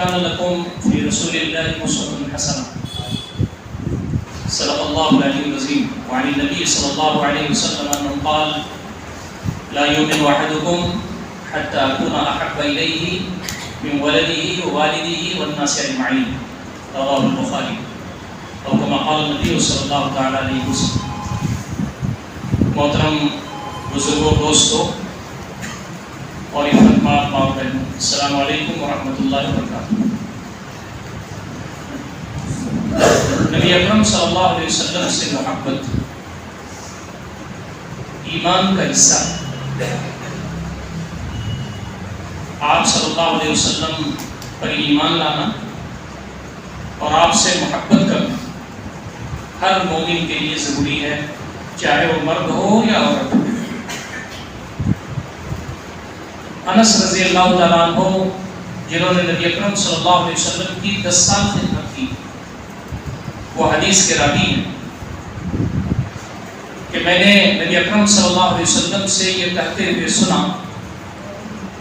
كان لكم في رسول الله أسوة حسنة. صدق الله العلي العظيم. وعن النبي صلى الله عليه وسلم أنه قال: لا يؤمن أحدكم حتى أكون أحب إليه من ولده ووالده والناس أجمعين. رواه البخاري. اور كما قال النبی صلی اللہ تعالی علیہ وسلم. محترم بزرگوں، دوستوں اور خدمات ماں بہنوں، السلام علیکم ورحمۃ اللہ وبرکاتہ. نبی اکرم صلی اللہ علیہ وسلم سے محبت ایمان کا حصہ ہے. آپ صلی اللہ علیہ وسلم پر ایمان لانا اور آپ سے محبت کرنا ہر مومن کے لیے ضروری ہے، چاہے وہ مرد ہو یا عورت ہو. انس رضی اللہ تعالیٰ عنہ، جنہوں نے نبی اکرم صلی اللہ علیہ وسلم کی 10 سال خدمت کی، وہ حدیث کے راوی ہیں کہ میں نے نبی اکرم صلی اللہ علیہ وسلم سے یہ کہتے ہوئے سنا: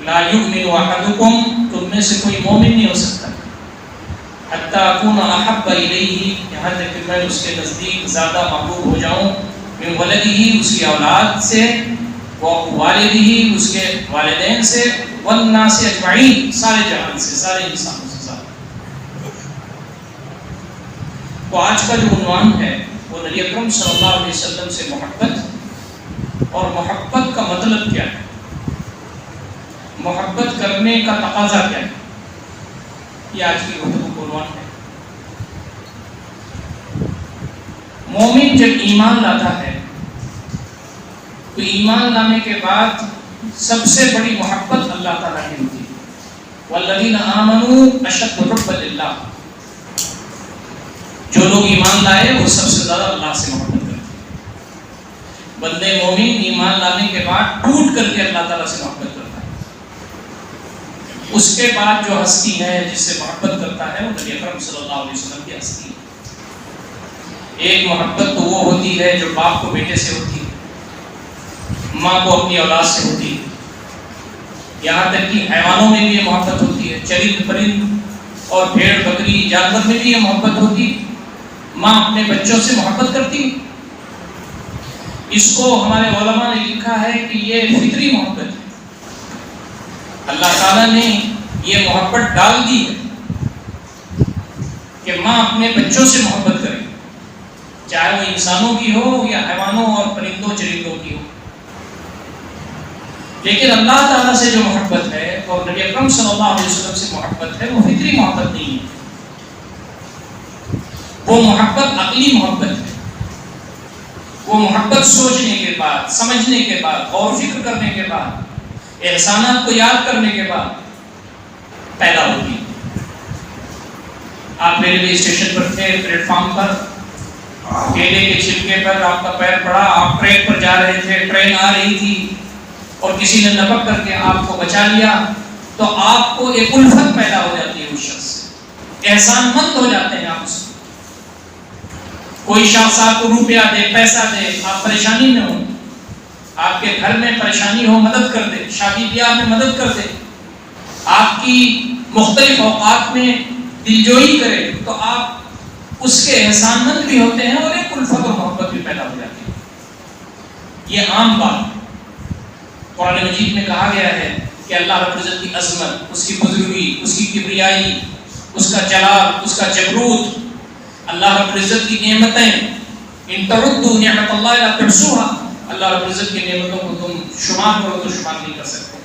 لا یؤمن احدکم، تم میں سے کوئی مومن نہیں ہو سکتا حتی اکون احب الیہ، یہاں تک کہ میں اس کے نزدیک زیادہ محبوب ہو جاؤں، من ولدہ، اس کی اولاد سے، والدہ، اس کے والدین سے، والناس اجمعین، سارے جہان سے، سارے انسانوں سے زیادہ. تو آج کا جو عنوان ہے وہ نبی اکرم صلی اللہ علیہ وسلم سے محبت، اور محبت کا مطلب کیا ہے، محبت کرنے کا تقاضا کیا ہے، یہ آج کی گفتگو کا عنوان ہے. مومن جب ایمان لاتا ہے تو ایمان لانے کے بعد سب سے بڑی محبت اللہ تعالیٰ کی ہوتی ہے. والذین آمنوا اشد حبا للہ، جو لوگ ایمان لائے وہ سب سے زیادہ اللہ سے محبت کرتے ہیں. بندے مومن ایمان لانے کے بعد ٹوٹ کر کے اللہ تعالیٰ سے محبت کرتا ہے. اس کے بعد جو ہستی ہے جس سے محبت کرتا ہے وہ نبی اکرم صلی اللہ علیہ وسلم کی ہستی ہے. ایک محبت تو وہ ہوتی ہے جو باپ کو بیٹے سے ہوتی ہے، ماں کو اپنی اولاد سے ہوتی ہے، یہاں تک کہ حیوانوں میں بھی یہ محبت ہوتی ہے، چرند پرند اور بھیڑ بکری جانور میں بھی یہ محبت ہوتی ہے. ماں اپنے بچوں سے محبت کرتی ہے. اس کو ہمارے علماء نے لکھا ہے کہ یہ فطری محبت ہے. اللہ تعالیٰ نے یہ محبت ڈال دی ہے کہ ماں اپنے بچوں سے محبت کرے، چاہے وہ انسانوں کی ہو یا حیوانوں اور پرندوں چرندوں کی ہو. لیکن اللہ تعالیٰ سے جو محبت ہے اور نبی اکرم صلی اللہ علیہ وسلم سے محبت ہے وہ فطری محبت نہیں ہے، وہ محبت عقلی محبت ہے. وہ محبت سوچنے کے بعد، سمجھنے کے بعد، غور فکر کرنے کے بعد، احسانات کو یاد کرنے کے بعد پیدا ہوتی ہے. آپ ریلوے اسٹیشن پر تھے، پلیٹ فارم پر، کیلے کے چھلکے پر آپ کا پیر پڑا، آپ ٹرین پر جا رہے تھے، ٹرین آ رہی تھی اور کسی نے لپک کر کے آپ کو بچا لیا، تو آپ کو ایک الفت پیدا ہو جاتی ہے اس شخص سے، احسان مند ہو جاتے ہیں آپ سے. کوئی شخص آپ کو روپیہ دے، پیسہ دے، آپ پریشانی میں ہو، آپ کے گھر میں پریشانی ہو، مدد کر دے، شادی بیاہ میں مدد کر دے، آپ کی مختلف اوقات میں دلجوئی کرے، تو آپ اس کے احسان مند بھی ہوتے ہیں اور ایک الفت و محبت بھی پیدا ہو جاتی ہے. یہ عام بات ہے. قرآن مجید میں کہا گیا ہے کہ اللہ رب العزت کی عظمت، اس کی بزرگی، اس کی کبریائی، اس کا جلال، اس کا جبروت، اللہ رب العزت کی نعمتیں، ان تعدوا نعمت اللہ لا تحصوها، اللہ رب العزت کی نعمتوں کو تم شمار کرو تو شمار نہیں کر سکتے.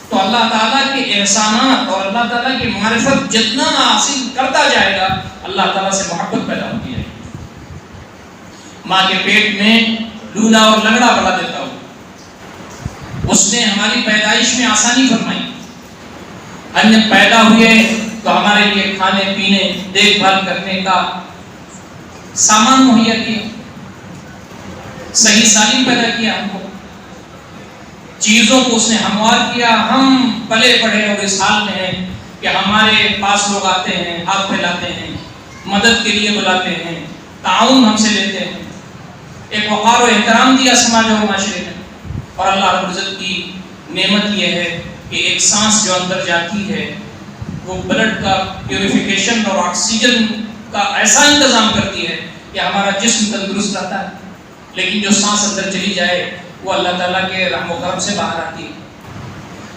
تو اللہ تعالیٰ کے احسانات اور اللہ تعالیٰ کی معرفت جتنا حاصل کرتا جائے گا، اللہ تعالیٰ سے محبت پیدا ہوتی ہے. ماں کے پیٹ میں لولا اور لنگڑا بڑھا دیتا ہوں، اس نے ہماری پیدائش میں آسانی فرمائی. ہم جب پیدا ہوئے تو ہمارے لیے کھانے پینے، دیکھ بھال کرنے کا سامان مہیا کیا، صحیح سالم پیدا کیا، ہم کو چیزوں کو اس نے ہموار کیا. ہم پلے پڑھے اور اس حال میں ہیں کہ ہمارے پاس لوگ آتے ہیں، ہاتھ پھیلاتے ہیں، مدد کے لیے بلاتے ہیں، تعاون ہم سے لیتے ہیں، ایک وقار و احترام دیا سماج اور معاشرے میں. اور اللہ رب العزت کی نعمت یہ ہے کہ ایک سانس جو اندر جاتی ہے وہ بلڈ کا پیوریفیکیشن اور آکسیجن کا ایسا انتظام کرتی ہے کہ ہمارا جسم تندرست رہتا ہے. لیکن جو سانس اندر چلی جائے وہ اللہ تعالیٰ کے رحم و کرم سے باہر آتی ہے.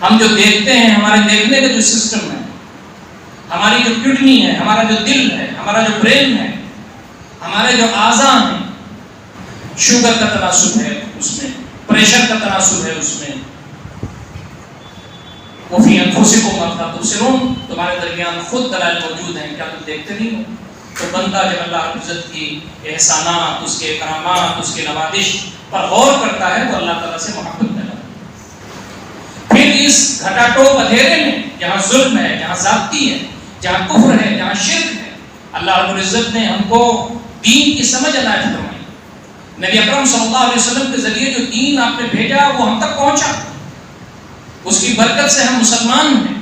ہم جو دیکھتے ہیں، ہمارے دیکھنے کا جو سسٹم ہے، ہماری جو کڈنی ہے، ہمارا جو دل ہے، ہمارا جو برین ہے، ہمارے جو اعضاء ہیں، شوگر کا تناسب ہے اس میں، پریشر کا تناسب ہے اس میں. وفی انفسکم افلا تبصرون، تمہارے درمیان خود دلائل موجود ہیں، کیا تم دیکھتے نہیں ہو؟ تو بندہ جب اللہ رب العزت کی احسانات، اس کے کرامات، اس کے نوازش پر غور کرتا ہے تو اللہ تعالیٰ سے محبت پیدا ہوتی ہے. پھر اس گھٹا ٹوپ اندھیرے میں جہاں ظلم ہے، جہاں زیادتی ہے، جہاں کفر ہے، جہاں شرک ہے، اللہ رب العزت نے ہم کو دین کی سمجھ عنایت فرمائی. نبی اکرم صلی اللہ علیہ وسلم کے ذریعے جو دین آپ نے بھیجا وہ ہم تک پہنچا، اس کی برکت سے ہم مسلمان ہیں.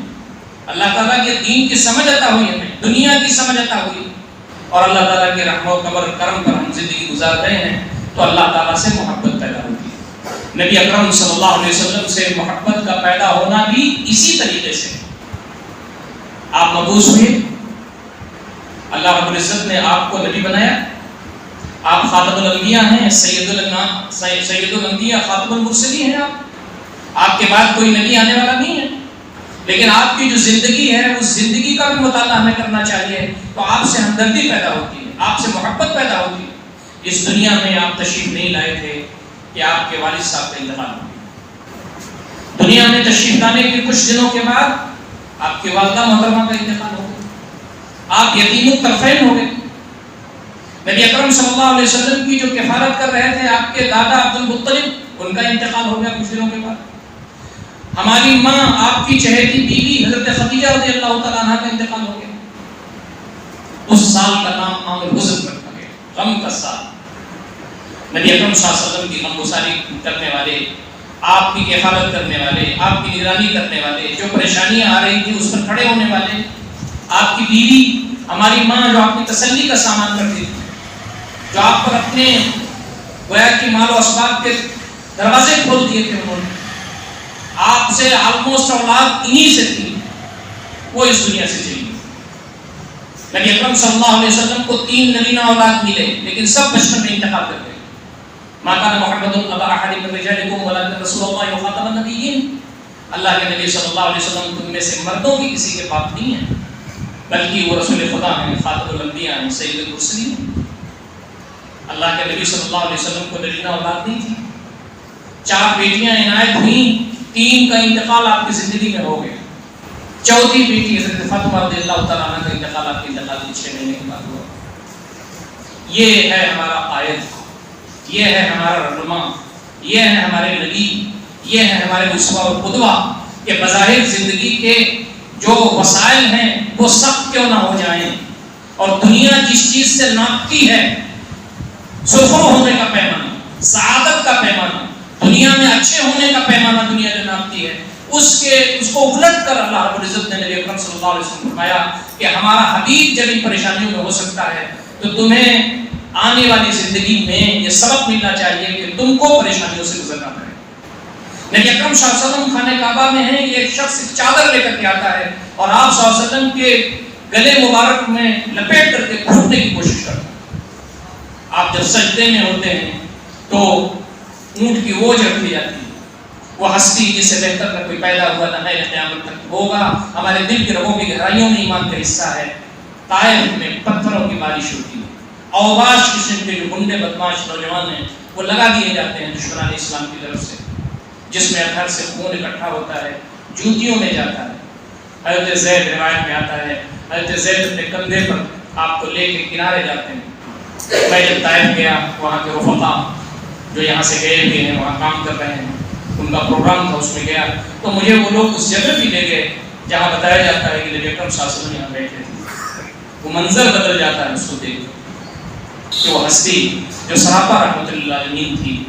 اللہ تعالیٰ کے دین کی سمجھ عطا ہوئی ہمیں، دنیا کی سمجھ عطا ہوئی، اور اللہ تعالیٰ کے رحم و کرم پر ہم زندگی گزار رہے ہیں تو اللہ تعالیٰ سے محبت پیدا ہوتی ہے. نبی اکرم صلی اللہ علیہ وسلم سے محبت کا پیدا ہونا بھی اسی طریقے سے. آپ مبعوث ہوئے، اللہ رب العزت نے آپ کو نبی بنایا، آپ خاتم الانبیاء ہیں، سید الانبیاء خاتم المرسلین ہیں. آپ کے بعد کوئی نبی آنے والا نہیں ہے، لیکن آپ کی جو زندگی ہے اس زندگی کا بھی مطالعہ ہمیں کرنا چاہیے. تو آپ سے ہمدردی پیدا ہوتی ہے، آپ سے محبت پیدا ہوتی ہے. اس دنیا میں آپ تشریف نہیں لائے تھے کہ آپ کے والد صاحب کا انتقال ہو گیا. دنیا میں تشریف لانے کے کچھ دنوں کے بعد آپ کے والدہ محترمہ کا انتقال ہو گیا، آپ یتیم الطرفین ہو گئے. نبی اکرم صلی اللہ علیہ وسلم کی جو کفالت کر رہے تھے آپ کے دادا عبد المطلب، ان کا انتقال ہو گیا کچھ دنوں کے بعد. ہماری ماں، آپ کی چہیتی بیوی حضرت خدیجہ رضی اللہ تعالیٰ عنہ کا انتقال ہو گیا. اس سال کا نام عام الحزن رکھا گیا، غم کا سال. نبی اکرم صلی اللہ علیہ وسلم کی غم گساری کرنے والے، آپ کی کفالت کرنے والے، آپ کی نگرانی کرنے والے، جو پریشانیاں آ رہی تھی اس پر کھڑے ہونے والے، آپ کی بیوی، ہماری ماں جو آپ کی تسلی کا سامان کرتی تھی، جو آپ پر اپنے گویا کی مال و اسباب کے دروازے کھول دیے تھے، انہوں نے آپ سے آلموسٹ اولاد انہی سے تھی، وہ اس دنیا سے چلی. نبی اکرم صلی اللہ علیہ وسلم کو 3 نرینہ اولاد ملے، لیکن سب بچپن میں انتقال کر گئے. ما کان محمد ابا احد من رجالکم ولکن رسول اللہ وخاتم النبیین. اللہ کے نبی صلی اللہ علیہ وسلم تم میں سے مردوں کی کسی کے باپ نہیں ہیں، بلکہ وہ رسول خدا ہیں، خاتم الانبیاء ہیں، سید المرسلین ہیں. اللہ کے نبی صلی اللہ علیہ وسلم کو نرینہ اولاد نہیں تھی. 4 بیٹیاں عنایت ہوئیں، 3 کا انتقال آپ کی زندگی میں ہو گیا. چوتھی بیٹی حضرت فاطمہ رضی اللہ تعالیٰ عنہ کا انتقال آپ کے انتقال کے 6 مہینے کے بعد ہوا. یہ ہے ہمارا قائد، یہ ہے ہمارا رہنما، یہ ہے ہمارے نبی، یہ ہے ہمارے اسوہ اور قدوہ کہ بظاہر زندگی کے جو وسائل ہیں وہ سخت کیوں نہ ہو جائیں، اور دنیا جس چیز سے ناپتی ہے، سرخرو ہونے کا پیمانہ، سعادت کا پیمانہ، دنیا میں اچھے ہونے کا پیمانہ دنیا جو ناپتی ہے، اس کو الٹ کر اللہ رب العزت نے نبی اکرم صلی اللہ علیہ وسلم فرمایا کہ ہمارا حبیب جب ان پریشانیوں میں ہو سکتا ہے تو تمہیں آنے والی زندگی میں یہ سبق ملنا چاہیے کہ تم کو پریشانیوں سے گزرنا پڑے. نبی اکرم صلی اللہ علیہ وسلم خانہ کعبہ میں ہیں، یہ ایک شخص چادر لے کر کے آتا ہے اور آپ صلی اللہ علیہ وسلم کے گلے مبارک میں لپیٹ کر کے گھٹنے کی کوشش کرتا ہے. آپ جب سجدے میں ہوتے ہیں تو اونٹ کی اوج رکھی جاتی ہے، وہ ہستی جس سے بہتر نہ کوئی پیدا ہوا نہ ہے قیامت تک ہوگا. ہمارے دل کے رگوں کی گہرائیوں میں ایمان کا حصہ ہے. طائف میں پتھروں کی بارش ہوتی ہے، اوباش قسم کے جو گنڈے بدماش نوجوان ہیں وہ لگا دیے جاتے ہیں دشمنان اسلام کی طرف سے، جس میں گھر سے خون اکٹھا ہوتا ہے، جوتیوں میں جاتا ہے. حضرت زید روایت میں آتا ہے، حضرت زید اپنے کندھے پر آپ کو لے کے کنارے جاتے ہیں. میں جب طائف گیا، وہاں کے رفقا جو یہاں سے گئے ہوئے ہیں، وہاں کام کر رہے ہیں، ان کا پروگرام تھا، اس میں گیا تو مجھے وہ لوگ اس جگہ بھی لے گئے جہاں بتایا جاتا ہے کہ نبی اکرم صلی اللہ علیہ وسلم یہاں بیٹھے تھے. وہ منظر بدل جاتا ہے اس کو دیکھ کہ وہ ہستی جو سراپا رحمۃ اللہ علیہ تھی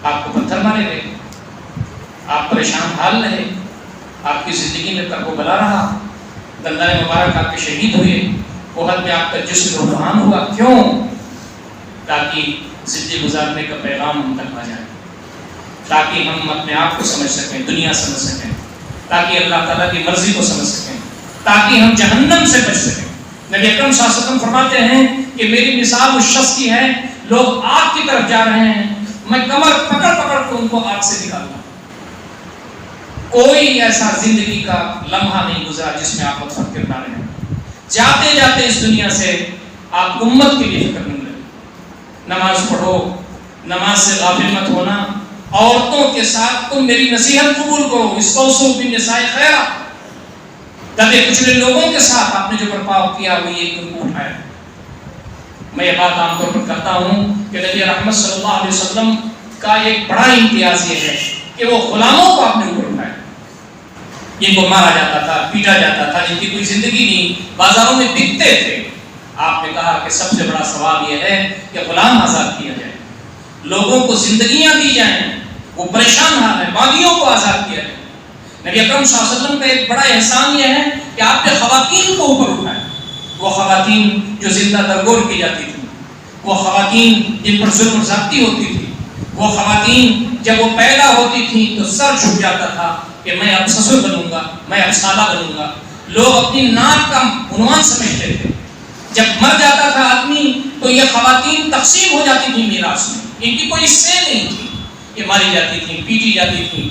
آپ کو پتھر مارے گئے، آپ پریشان حال رہے، آپ کی زندگی میں کرب و بلا رہا، دندان مبارک آپ کے شہید ہوئے، احد میں آپ کا جسم روحان ہوا. کیوں؟ تاکہ زندگی گزارنے کا پیغام ہم تک آ جائے، تاکہ ہم اپنے آپ کو سمجھ سکیں، دنیا سمجھ سکیں، تاکہ اللہ تعالیٰ کی مرضی کو سمجھ سکیں. تاکہ ہم جہنم سے بچ سکیں۔ نبی اکرم صلی اللہ علیہ وسلم فرماتے ہیں کہ میری مثال اس شخص کی ہے، لوگ آگ کی طرف جا رہے ہیں، میں کمر پکڑ پکڑ کے ان کو آگ سے نکالتا ہوں۔ کوئی ایسا زندگی کا لمحہ نہیں گزرا جس میں آپ وقت فکر نہ رہے، جاتے جاتے اس دنیا سے آپ امت کے لیے فکر نہیں رہے۔ نماز پڑھو، نماز سے غافل مت ہونا، عورتوں کے ساتھ تم میری نصیحت قبول کرو، استوصوا بالنساء خیرا، دبے کچلے لوگوں کے ساتھ آپ نے جو برپاؤ کیا وہ یہ ان کو اٹھایا۔ میں یہ بات عام طور پر کرتا ہوں کہ نبی رحمت صلی اللہ علیہ وسلم کا ایک بڑا امتیاز یہ ہے کہ وہ غلاموں کو آپ نے اوپر اٹھایا، جن کو مارا جاتا تھا، پیٹا جاتا تھا، جن کی کوئی زندگی نہیں، بازاروں میں بکتے تھے۔ آپ نے کہا کہ سب سے بڑا ثواب یہ ہے کہ غلام آزاد کیا جائے، لوگوں کو زندگیاں دی جائیں، وہ پریشان حال ہے، باغیوں کو آزاد کیا جائے۔ نبی اکرم صلی اللہ علیہ وسلم کا ایک بڑا احسان یہ ہے کہ آپ نے خواتین کو اوپر اٹھایا، وہ خواتین جو زندہ درگور کی جاتی تھی، وہ خواتین جن پر ظلم و زیادتی ہوتی تھی، وہ خواتین جب وہ پیدا ہوتی تھی تو سر جھک جاتا تھا کہ میں اب سسر بنوں گا، میں اب سالہ بنوں گا، لوگ اپنی ناک کا عنوان سمجھتے تھے۔ جب مر جاتا تھا آدمی تو یہ خواتین تقسیم ہو جاتی تھی میراث میں، ان کی کوئی حصے نہیں تھی، یہ ماری جاتی تھی، پیٹی جاتی تھی،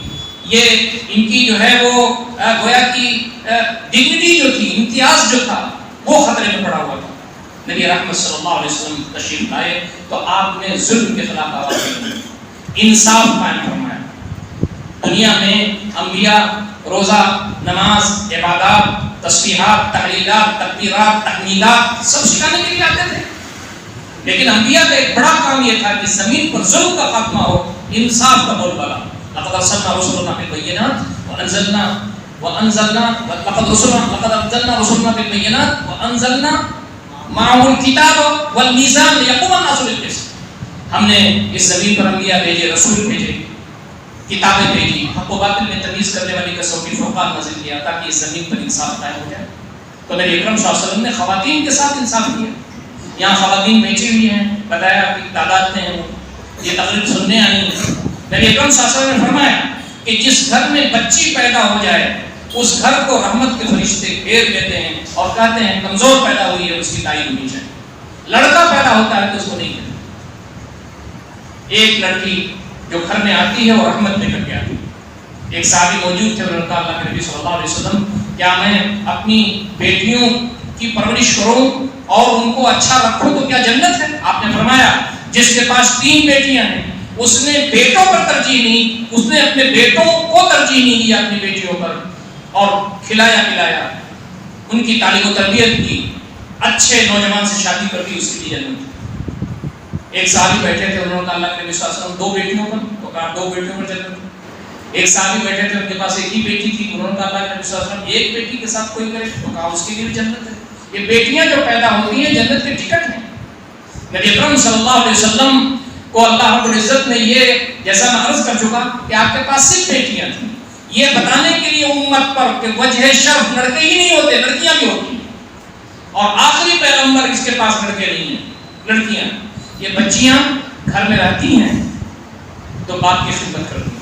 یہ ان کی جو ہے وہ گویا کی ڈگنیٹی جو تھی، امتیاز جو تھا وہ خطرے میں پڑا ہوا تھا۔ نبی رحمت صلی اللہ علیہ وسلم تشریف لائے تو آپ نے ظلم کے خلاف آواز دی، انصاف قائم فرمایا۔ دنیا میں انبیاء روزہ، نماز، عبادات، تسبیحات، تحلیلات، تکبیرات، تحمیدات سب سکھانے کے لیے آتے تھے، لیکن انبیاء کا ایک بڑا کام یہ تھا کہ زمین پر ظلم کا خاتمہ ہو، انصاف کا بول بالا۔ لقد ارسلنا رسلنا بالبينات وانزلنا معه الكتاب والميزان ليقوم الناس بالقسط۔ ہم نے اس زمین پر انبیاء بھیجے، رسول بھیجے، کتابیں بھیجی، حق و باطل میں تمیز کرنے والی کسوٹی فرقان نازل کیا تاکہ اس زمین پر انصاف قائم ہو جائے۔ تو نبی اکرم صلی اللہ علیہ وسلم نے خواتین کے ساتھ انصاف کیا۔ یہاں خواتین بیچی ہوئی ہیں، بتایا کہ تعداد میں ہیں، یہ تقریب سننے آئی ہیں۔ نبی اکرم صلی اللہ علیہ وسلم نے فرمایا کہ جس گھر میں بچی پیدا ہو جائے اس گھر کو رحمت کے فرشتے گھیر لیتے ہیں اور کہتے ہیں کمزور پیدا ہوئی ہے، اس کی تعین ہونی چاہیے۔ لڑکا پیدا ہوتا ہے تو اس کو نہیں کہتے۔ ایک لڑکی جو گھر میں آتی ہے وہ رحمت لے کر کے آتی ہے۔ ایک صحابی موجود تھے، انہوں نے کہا اللہ کے نبی صلی اللہ علیہ وسلم کیا میں اپنی بیٹیوں کی پرورش کروں اور ان کو اچھا رکھوں تو کیا جنت ہے؟ آپ نے فرمایا جس کے پاس 3 بیٹیاں ہیں اس نے بیٹوں پر ترجیح نہیں، اس نے اپنے بیٹوں کو ترجیح نہیں دیا اپنی بیٹیوں پر، اور کھلایا پلایا، ان کی تعلیم و تربیت کی، اچھے نوجوان سے شادی کر دی، اس کے لیے جنت۔ ایک صحابی بیٹھے تھے، انہوں نے کہا اللہ کے نبی صلی اللہ علیہ وسلم 2 بیٹیوں پر، تو کہا 2 بیٹیوں پر جنت۔ ایک صحابی بیٹھے تھے، ان کے پاس ایک ہی بیٹی تھی، انہوں نے کہا اللہ کے نبی صلی اللہ علیہ وسلم ایک بیٹی کے ساتھ کوئی کرے تو کہا اس کے لیے بھی جنت ہے۔ یہ بیٹیاں جو پیدا ہوتی ہیں جنت کے ٹکٹ ہیں۔ نبی اکرم صلی اللہ علیہ وسلم کو اللہ رب العزت نے یہ، جیسا میں عرض کر چکا کہ آپ کے پاس صرف بیٹیاں تھیں، یہ بتانے کے لیے امت پر کہ وجہ شرف لڑکے ہی نہیں ہوتے، لڑکیاں بھی ہوتی ہیں، اور آخری پیغمبر اس کے پاس لڑکے نہیں ہیں، لڑکیاں۔ یہ بچیاں گھر میں رہتی ہیں تو باپ کی خدمت کرتی ہیں،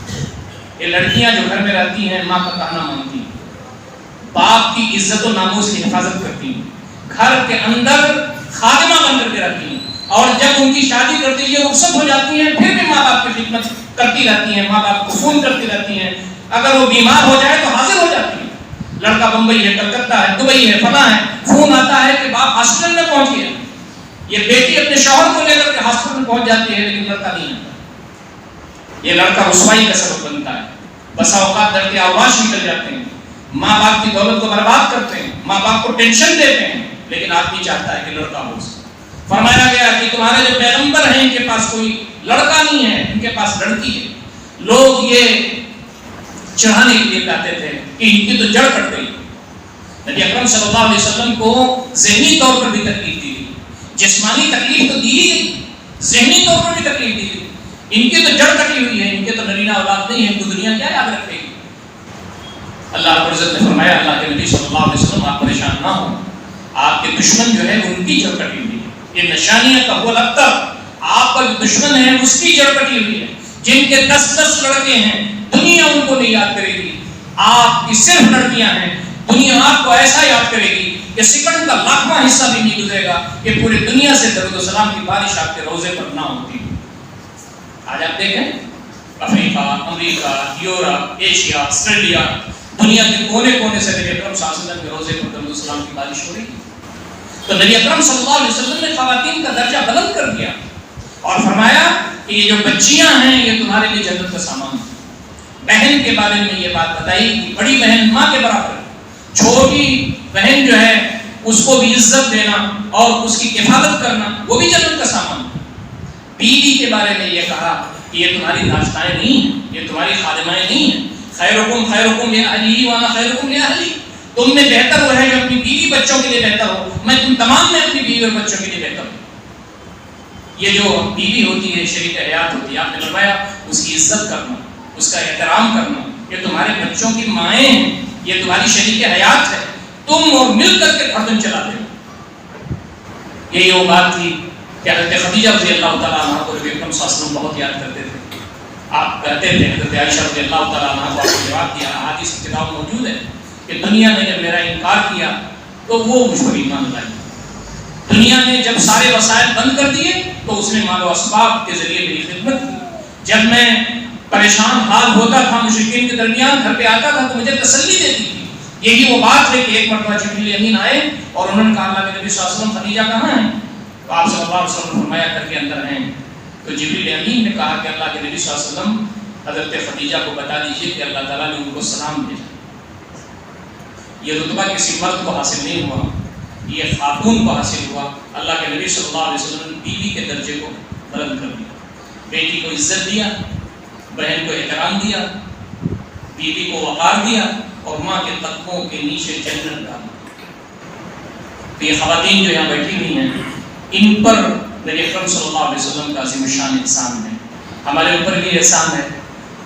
یہ لڑکیاں جو گھر میں رہتی ہیں ماں کا کہنا مانتی ہیں، باپ کی عزت و ناموس کی حفاظت کرتی ہیں، گھر کے اندر خادمہ بن کر کے رہتی ہیں، اور جب ان کی شادی کرتی ہے رخصت ہو جاتی ہیں پھر بھی ماں باپ کی خدمت کرتی رہتی ہیں، ماں باپ کو فون کرتی رہتی ہیں، اگر وہ بیمار ہو جائے تو حاضر ہو جاتی ہیں۔ لڑکا بمبئی ہے، کلکتہ ہے، دبئی ہے، فلاں ہے، فون آتا ہے کہ باپ ہاسپٹل میں پہنچ گیا، یہ بیٹی اپنے شوہر کو لے کر کے ہاسپٹل میں پہنچ جاتی ہے لیکن لڑکا نہیں آتا۔ یہ لڑکا رسوائی کا سبب بنتا ہے، بسا اوقات در کے آواز نکل جاتے ہیں، ماں باپ کی دولت کو برباد کرتے ہیں، ماں باپ کو ٹینشن دیتے ہیں، لیکن آدمی چاہتا ہے کہ لڑکا ہو۔ فرمایا گیا کہ تمہارے جو پیغمبر ہیں ان کے پاس کوئی لڑکا نہیں ہے، ان کے پاس لڑکی ہے۔ لوگ یہ چڑھانے کے لیے کہتے تھے کہ ان کی تو جڑ کٹ گئی۔ نبی اکرم صلی اللہ علیہ وسلم کو ذہنی طور پر بھی تکلیف دی گئی، جسمانی تکلیف تو دی گئی، ذہنی طور پر بھی تکلیف دی گئی۔ ان کی تو جڑ کٹی ہوئی ہے، ان کے تو نرینہ اولاد نہیں ہے، ان کو دنیا کیا یاد رکھے گی؟ اللہ رب العزت نے فرمایا اللہ کے نبی صلی اللہ علیہ وسلم آپ پریشان نہ ہوں، آپ کے دشمن جو ہے ان کی جڑ کٹی ہوئی ہے۔ یہ نشانیاں کا وہ لگتا آپ کا جو دشمن ہے اس کی جڑ کٹی ہوئی ہے، جن کے 10 لڑکے ہیں دنیا ان کو نہیں یاد کرے گی، آپ کی صرف لڑکیاں ہیں دنیا آپ کو ایسا یاد کرے گی کہ سیکنڈ کا لاکھواں حصہ بھی نہیں گزرے گا کہ پورے دنیا سے درود و سلام کی بارش آپ کے روزے پر نہ ہوتی. آج آپ دیکھیں افریقہ، امریکہ، یورپ، ایشیا، آسٹریلیا، دنیا کے کونے کونے سے نبی اکرم صلی اللہ علیہ وسلم کے روزے پر درود و سلام کی بارش ہو رہی ہے. تو نبی اکرم صلی اللہ علیہ وسلم نے خواتین کا درجہ بلند کر دیا اور فرمایا کہ یہ جو بچیاں ہیں یہ تمہارے لیے جنت کا سامان ہے. بہن کے بارے میں یہ بات بتائی کہ بڑی بہن ماں کے برابر ہے، چھوٹی بہن جو ہے اس کو بھی عزت دینا اور اس کی کفالت کرنا وہ بھی جنت کا سامان ہے. بیوی کے بارے میں یہ کہا کہ یہ تمہاری ناشتائیں نہیں ہیں، یہ تمہاری خادمائیں نہیں ہیں. خیرکم خیرکم لأہلہ وانا خیرکم لأہلی. تم میں بہتر وہ ہے جو اپنی بیوی بچوں کے لیے بہتر ہو، میں تم تمام میں اپنی بیوی اور بچوں کے لیے بہتر ہوں. یہ جو بیوی ہوتی ہے شریک حیات ہوتی ہے، آپ نے فرمایا اس کی عزت کرنا، اس کا احترام کرنا. یہ تمہارے بچوں کی مائیں ہیں، یہ تمہاری شریک حیات ہے، تم اور مل کر کے گھر چلاتے ہو. یہی وہ بات تھی کہ حضرت خدیجہ رضی اللہ تعالیٰ عنہ کو نبی اکرم صلی اللہ علیہ وسلم بہت یاد کرتے تھے. آپ کہتے تھے حضرت عائشہ رضی اللہ تعالیٰ عنہ کو آپ نے جواب دیا، حدیث کی کتاب موجود ہے کہ دنیا نے جب میرا انکار کیا تو وہ مجھ پر ایمان لائی. دنیا نے جب سارے وسائل بند کر دیے تو اس نے مال و اسباب کے ذریعے میری خدمت کی. جب میں پریشان حال ہوتا تھا مشرکین کے درمیان گھر پہ آتا تھا تو مجھے تسلی دیتی تھی. یہی وہ بات ہے کہ ایک مرتبہ جبریل امین آئے اور انہوں نے کہا اللہ کے نبی صلی اللہ علیہ وسلم خدیجہ کہاں ہیں؟ تو آپ صلی اللہ علیہ وسلم نے فرمایا گھر کے اندر ہیں. تو جبریل امین نے کہا کہ اللہ کے نبی صلی اللہ علیہ وسلم حضرت خدیجہ کو بتا دیجئے کہ اللہ تعالیٰ نے ان کو سلام بھیجا. یہ رتبہ کسی مرد کو حاصل نہیں ہوا، یہ خاتون کو حاصل ہوا. اللہ کے نبی صلی اللہ علیہ وسلم نے بیوی کے درجے کو بلند کر دیا، بیٹی کو عزت دیا، بہن کو احترام دیا، بیوی کو وقار دیا اور ماں کے قدموں کے نیچے جنت ڈالا. تو یہ خواتین جو یہاں بیٹھی ہوئی ہیں ان پر نبی اکرم صلی اللہ علیہ وسلم کا عظیم الشان احسان ہے. ہمارے اوپر بھی احسان ہے.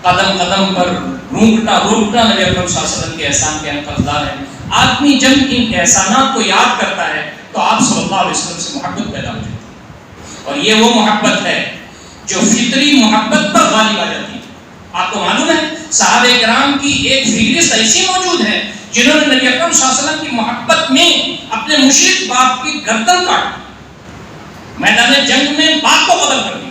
قدم قدم پر رونگٹا رونگٹا نبی اکرم صلی اللہ علیہ وسلم کے احسان کے ہم قدردار ہیں. آدمی جب ان احسانات کو یاد کرتا ہے تو آپ صلی اللہ علیہ وسلم سے محبت پیدا ہو جاتی ہے. اور یہ وہ محبت ہے جو فطری محبت پر غالب آ جاتی ہے. آپ کو معلوم ہے صحابہ کرام کی ایک فہرست ایسی موجود ہے جنہوں نے نبی اکرم صلی اللہ علیہ وسلم کی محبت میں اپنے مشرک باپ کی گردن کاٹی، میدان جنگ میں باپ کو قتل کر دی.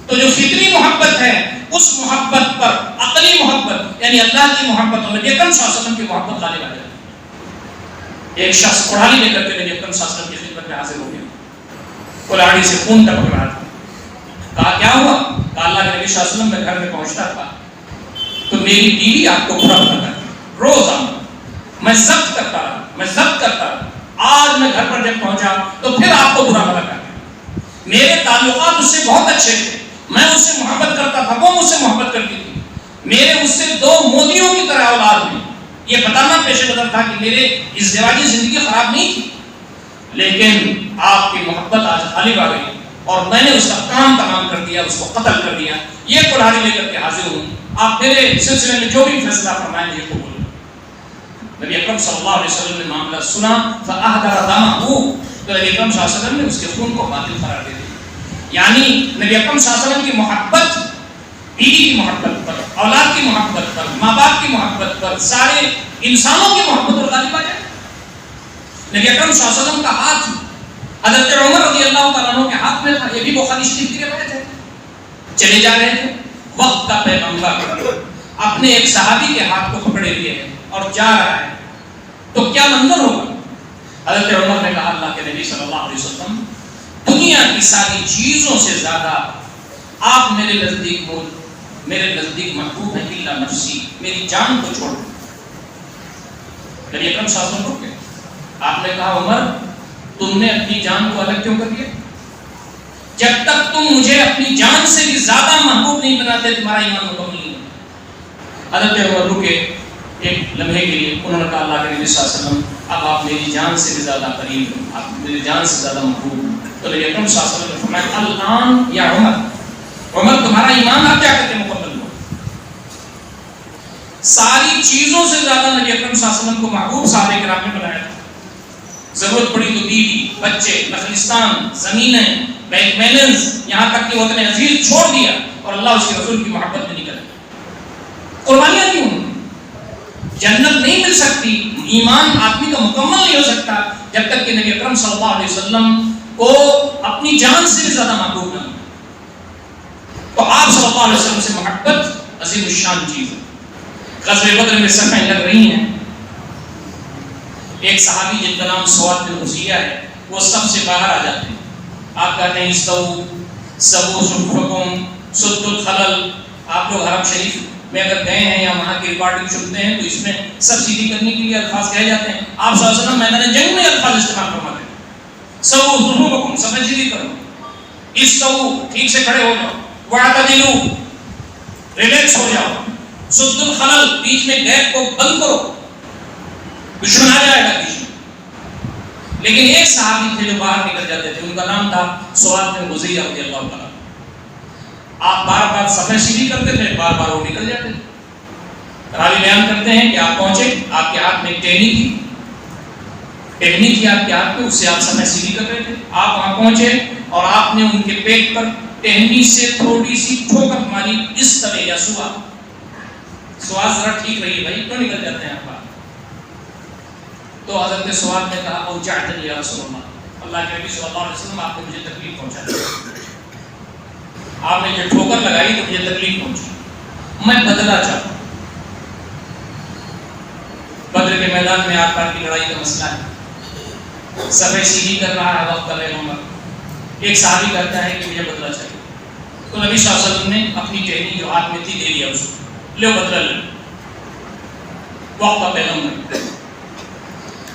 تو جو فطری محبت ہے اس محبت پر عقلی محبت یعنی اللہ کی محبت اور نبی اکرم صلی اللہ علیہ وسلم کی محبت غالب آ جاتی ہے. ایک شخص کڑھائی لے کر کے نبی اکرم صلی اللہ علیہ وسلم کی خدمت میں حاضر ہو گیا. کلاڑی سے خون ٹپک رہا تھا. کہا کیا ہوا؟ کہا اللہ کے نبی صلی اللہ علیہ وسلم میں گھر میں پہنچتا تھا تو میری بیوی آپ کو برا بھلا کرتی، روز آنا میں ضبط کرتا رہا. آج میں گھر پر جب پہنچا تو پھر آپ کو برا بھلا کرتی. میرے تعلقات اس سے بہت اچھے تھے، میں اس سے محبت کرتا تھا، وہ مجھ سے محبت کرتی تھی. میرے اس سے دو مودیوں کی طرح اولاد میں یہ بتانا پیش نظر تھا کہ میرے ازدواجی زندگی خراب نہیں تھی، لیکن آپ کی محبت آج غالب آ گئی اور میں نے اس کا کام تمام کر دیا، اس کو قتل کر دیا. یہ کڑھائی لے کر کے حاضر ہوں، آپ میرے سلسلے میں جو بھی فیصلہ فرمائیں یہ قبول. نبی اکرم صلی اللہ علیہ وسلم نے معاملہ سنا فأحضر دمہ، تو نبی اکرم صلی اللہ علیہ وسلم نے اس کے خون کو باطل قرار دے دیا. یعنی نبی اکرم صلی اللہ علیہ وسلم کی محبت بیوی کی محبت پر، اولاد کی محبت پر، ماں باپ کی محبت پر، سارے انسانوں کی محبت پر غالب آ جائے. نبی اکرم صلی اللہ علیہ وسلم کا ہاتھ حضرت عمر رضی اللہ تعالیٰ عنہ کے ہاتھ میں تھا. یہ بھی بخاری شریف کی روایت ہے. چلے جا رہے تھے، وقت کا پیغمبر اپنے ایک صحابی کے ہاتھ کو پکڑے ہوئے ہے اور جا رہا ہے تو کیا منظر ہوگا؟ حضرت عمر نے کہا اللہ کے نبی صلی اللہ علیہ وسلم دنیا کی ساری چیزوں سے زیادہ آپ میرے نزدیک محبوب ہیں الا نفسی، میری جان کو چھوڑ. نبی اکرم صلی اللہ علیہ وسلم رکے. آپ نے کہا عمر تم نے اپنی جان کو الگ کیوں کر دیا؟ جب تک تم مجھے اپنی جان سے بھی زیادہ محبوب نہیں بناتے تمہارا ایمان مکمل نہیں ہوتا. حضرت عمر رکے ایک لمحے کے لیے. انہوں نے کہا اللہ کے نبی صلی اللہ علیہ وسلم اب آپ میری جان سے بھی زیادہ قریب ہیں، آپ میری جان سے زیادہ محبوب ہیں. تو نبی اکرم صلی اللہ علیہ وسلم نے فرمایا الآن یا عمر تمہارا ایمان آپ کیا کہتے ہیں مکمل ہو. ساری چیزوں سے زیادہ نبی اکرم صلی اللہ علیہ وسلم کو محبوب صحابہ کرام نے بنایا تھا. ضرورت پڑی تو بیوی، بچے، نخلستان، زمینیں، بینک بیلنس، یہاں تک کہ وہ اپنے عزیز چھوڑ دیا اور اللہ اس کے رسول کی محبت میں نکل گئے. قربانیاں کیوں؟ جنت نہیں مل سکتی، ایمان آدمی کا مکمل نہیں ہو سکتا جب تک کہ نبی اکرم صلی اللہ علیہ وسلم کو اپنی جان سے بھی زیادہ محبوب نہ ہو۔ تو آپ صلی اللہ علیہ وسلم سے محبت عظیم الشان چیز ہے۔ غزوہ بدر میں صفیں لگ رہی ہیں، ایک صحابی جن کا نام سواد بن غزیہ ہے وہ سب سے باہر آ جاتے ہیں۔ آپ کہتے ہیں استو سبو صفوفکم سد الخلل۔ آپ لوگ حرم شریف میں اگر گئے ہیں یا وہاں کی ریکارڈنگ سنتے ہیں تو اس میں سب سیدھی کرنے کے لیے الفاظ کہے جاتے ہیں۔ آپ صلی اللہ علیہ وسلم میدان جنگ میں الفاظ استعمال فرماتے ہیں، سبو صفوفکم، صفیں سیدھی کرو، استو ٹھیک سے کھڑے ہو جاؤ، واعتدلوا ریلیکس ہو جاؤ، سد الخلل بیچ میں گیپ کو بند کرو، دشمن آ جائے گا بیچ میں۔ لیکن ایک صحابی تھے جو باہر نکل جاتے تھے، ان کا نام تھا سواد بن غزیہ رضی اللہ تعالیٰ۔ آپ بار بار صفیں سیدھی کرتے تھے، بار بار وہ نکل جاتے تھے۔ راوی بیان کرتے ہیں کہ آپ پہنچے، آپ کے ہاتھ میں ایک ٹہنی تھی آپ کے ہاتھ میں، اس سے آپ صفیں سیدھی کر رہے تھے۔ آپ وہاں پہنچے اور آپ نے ان کے پیٹ پر ٹہنی سے تھوڑی سی ٹھوکر ماری، اس طرح یا سواد ذرا ٹھیک رہی بھائی، کیوں نکل جاتے ہیں آپ باہر؟ تو حضرت سواد نے کہا اوجعتنی یا رسول اللہ، اللہ کے نبی صلی اللہ علیہ وسلم آپ نے مجھے تکلیف پہنچا دی، آپ نے جو ٹھوکر لگائی تو مجھے تکلیف پہنچی، میں بدلہ چاہتا ہوں۔ بدر کے میدان میں آپ کی لڑائی کا مسئلہ ہے، صفیں سیدھی کر رہا ہے وقت عمر، ایک صحابی کہتا ہے کہ مجھے بدلہ چاہیے، تو نبی صلی اللہ علیہ وسلم نے اپنی ٹہنی جو ہاتھ میں تھی دے دیا اس کو، لو بدلہ لو، وقت کا پیغمبر۔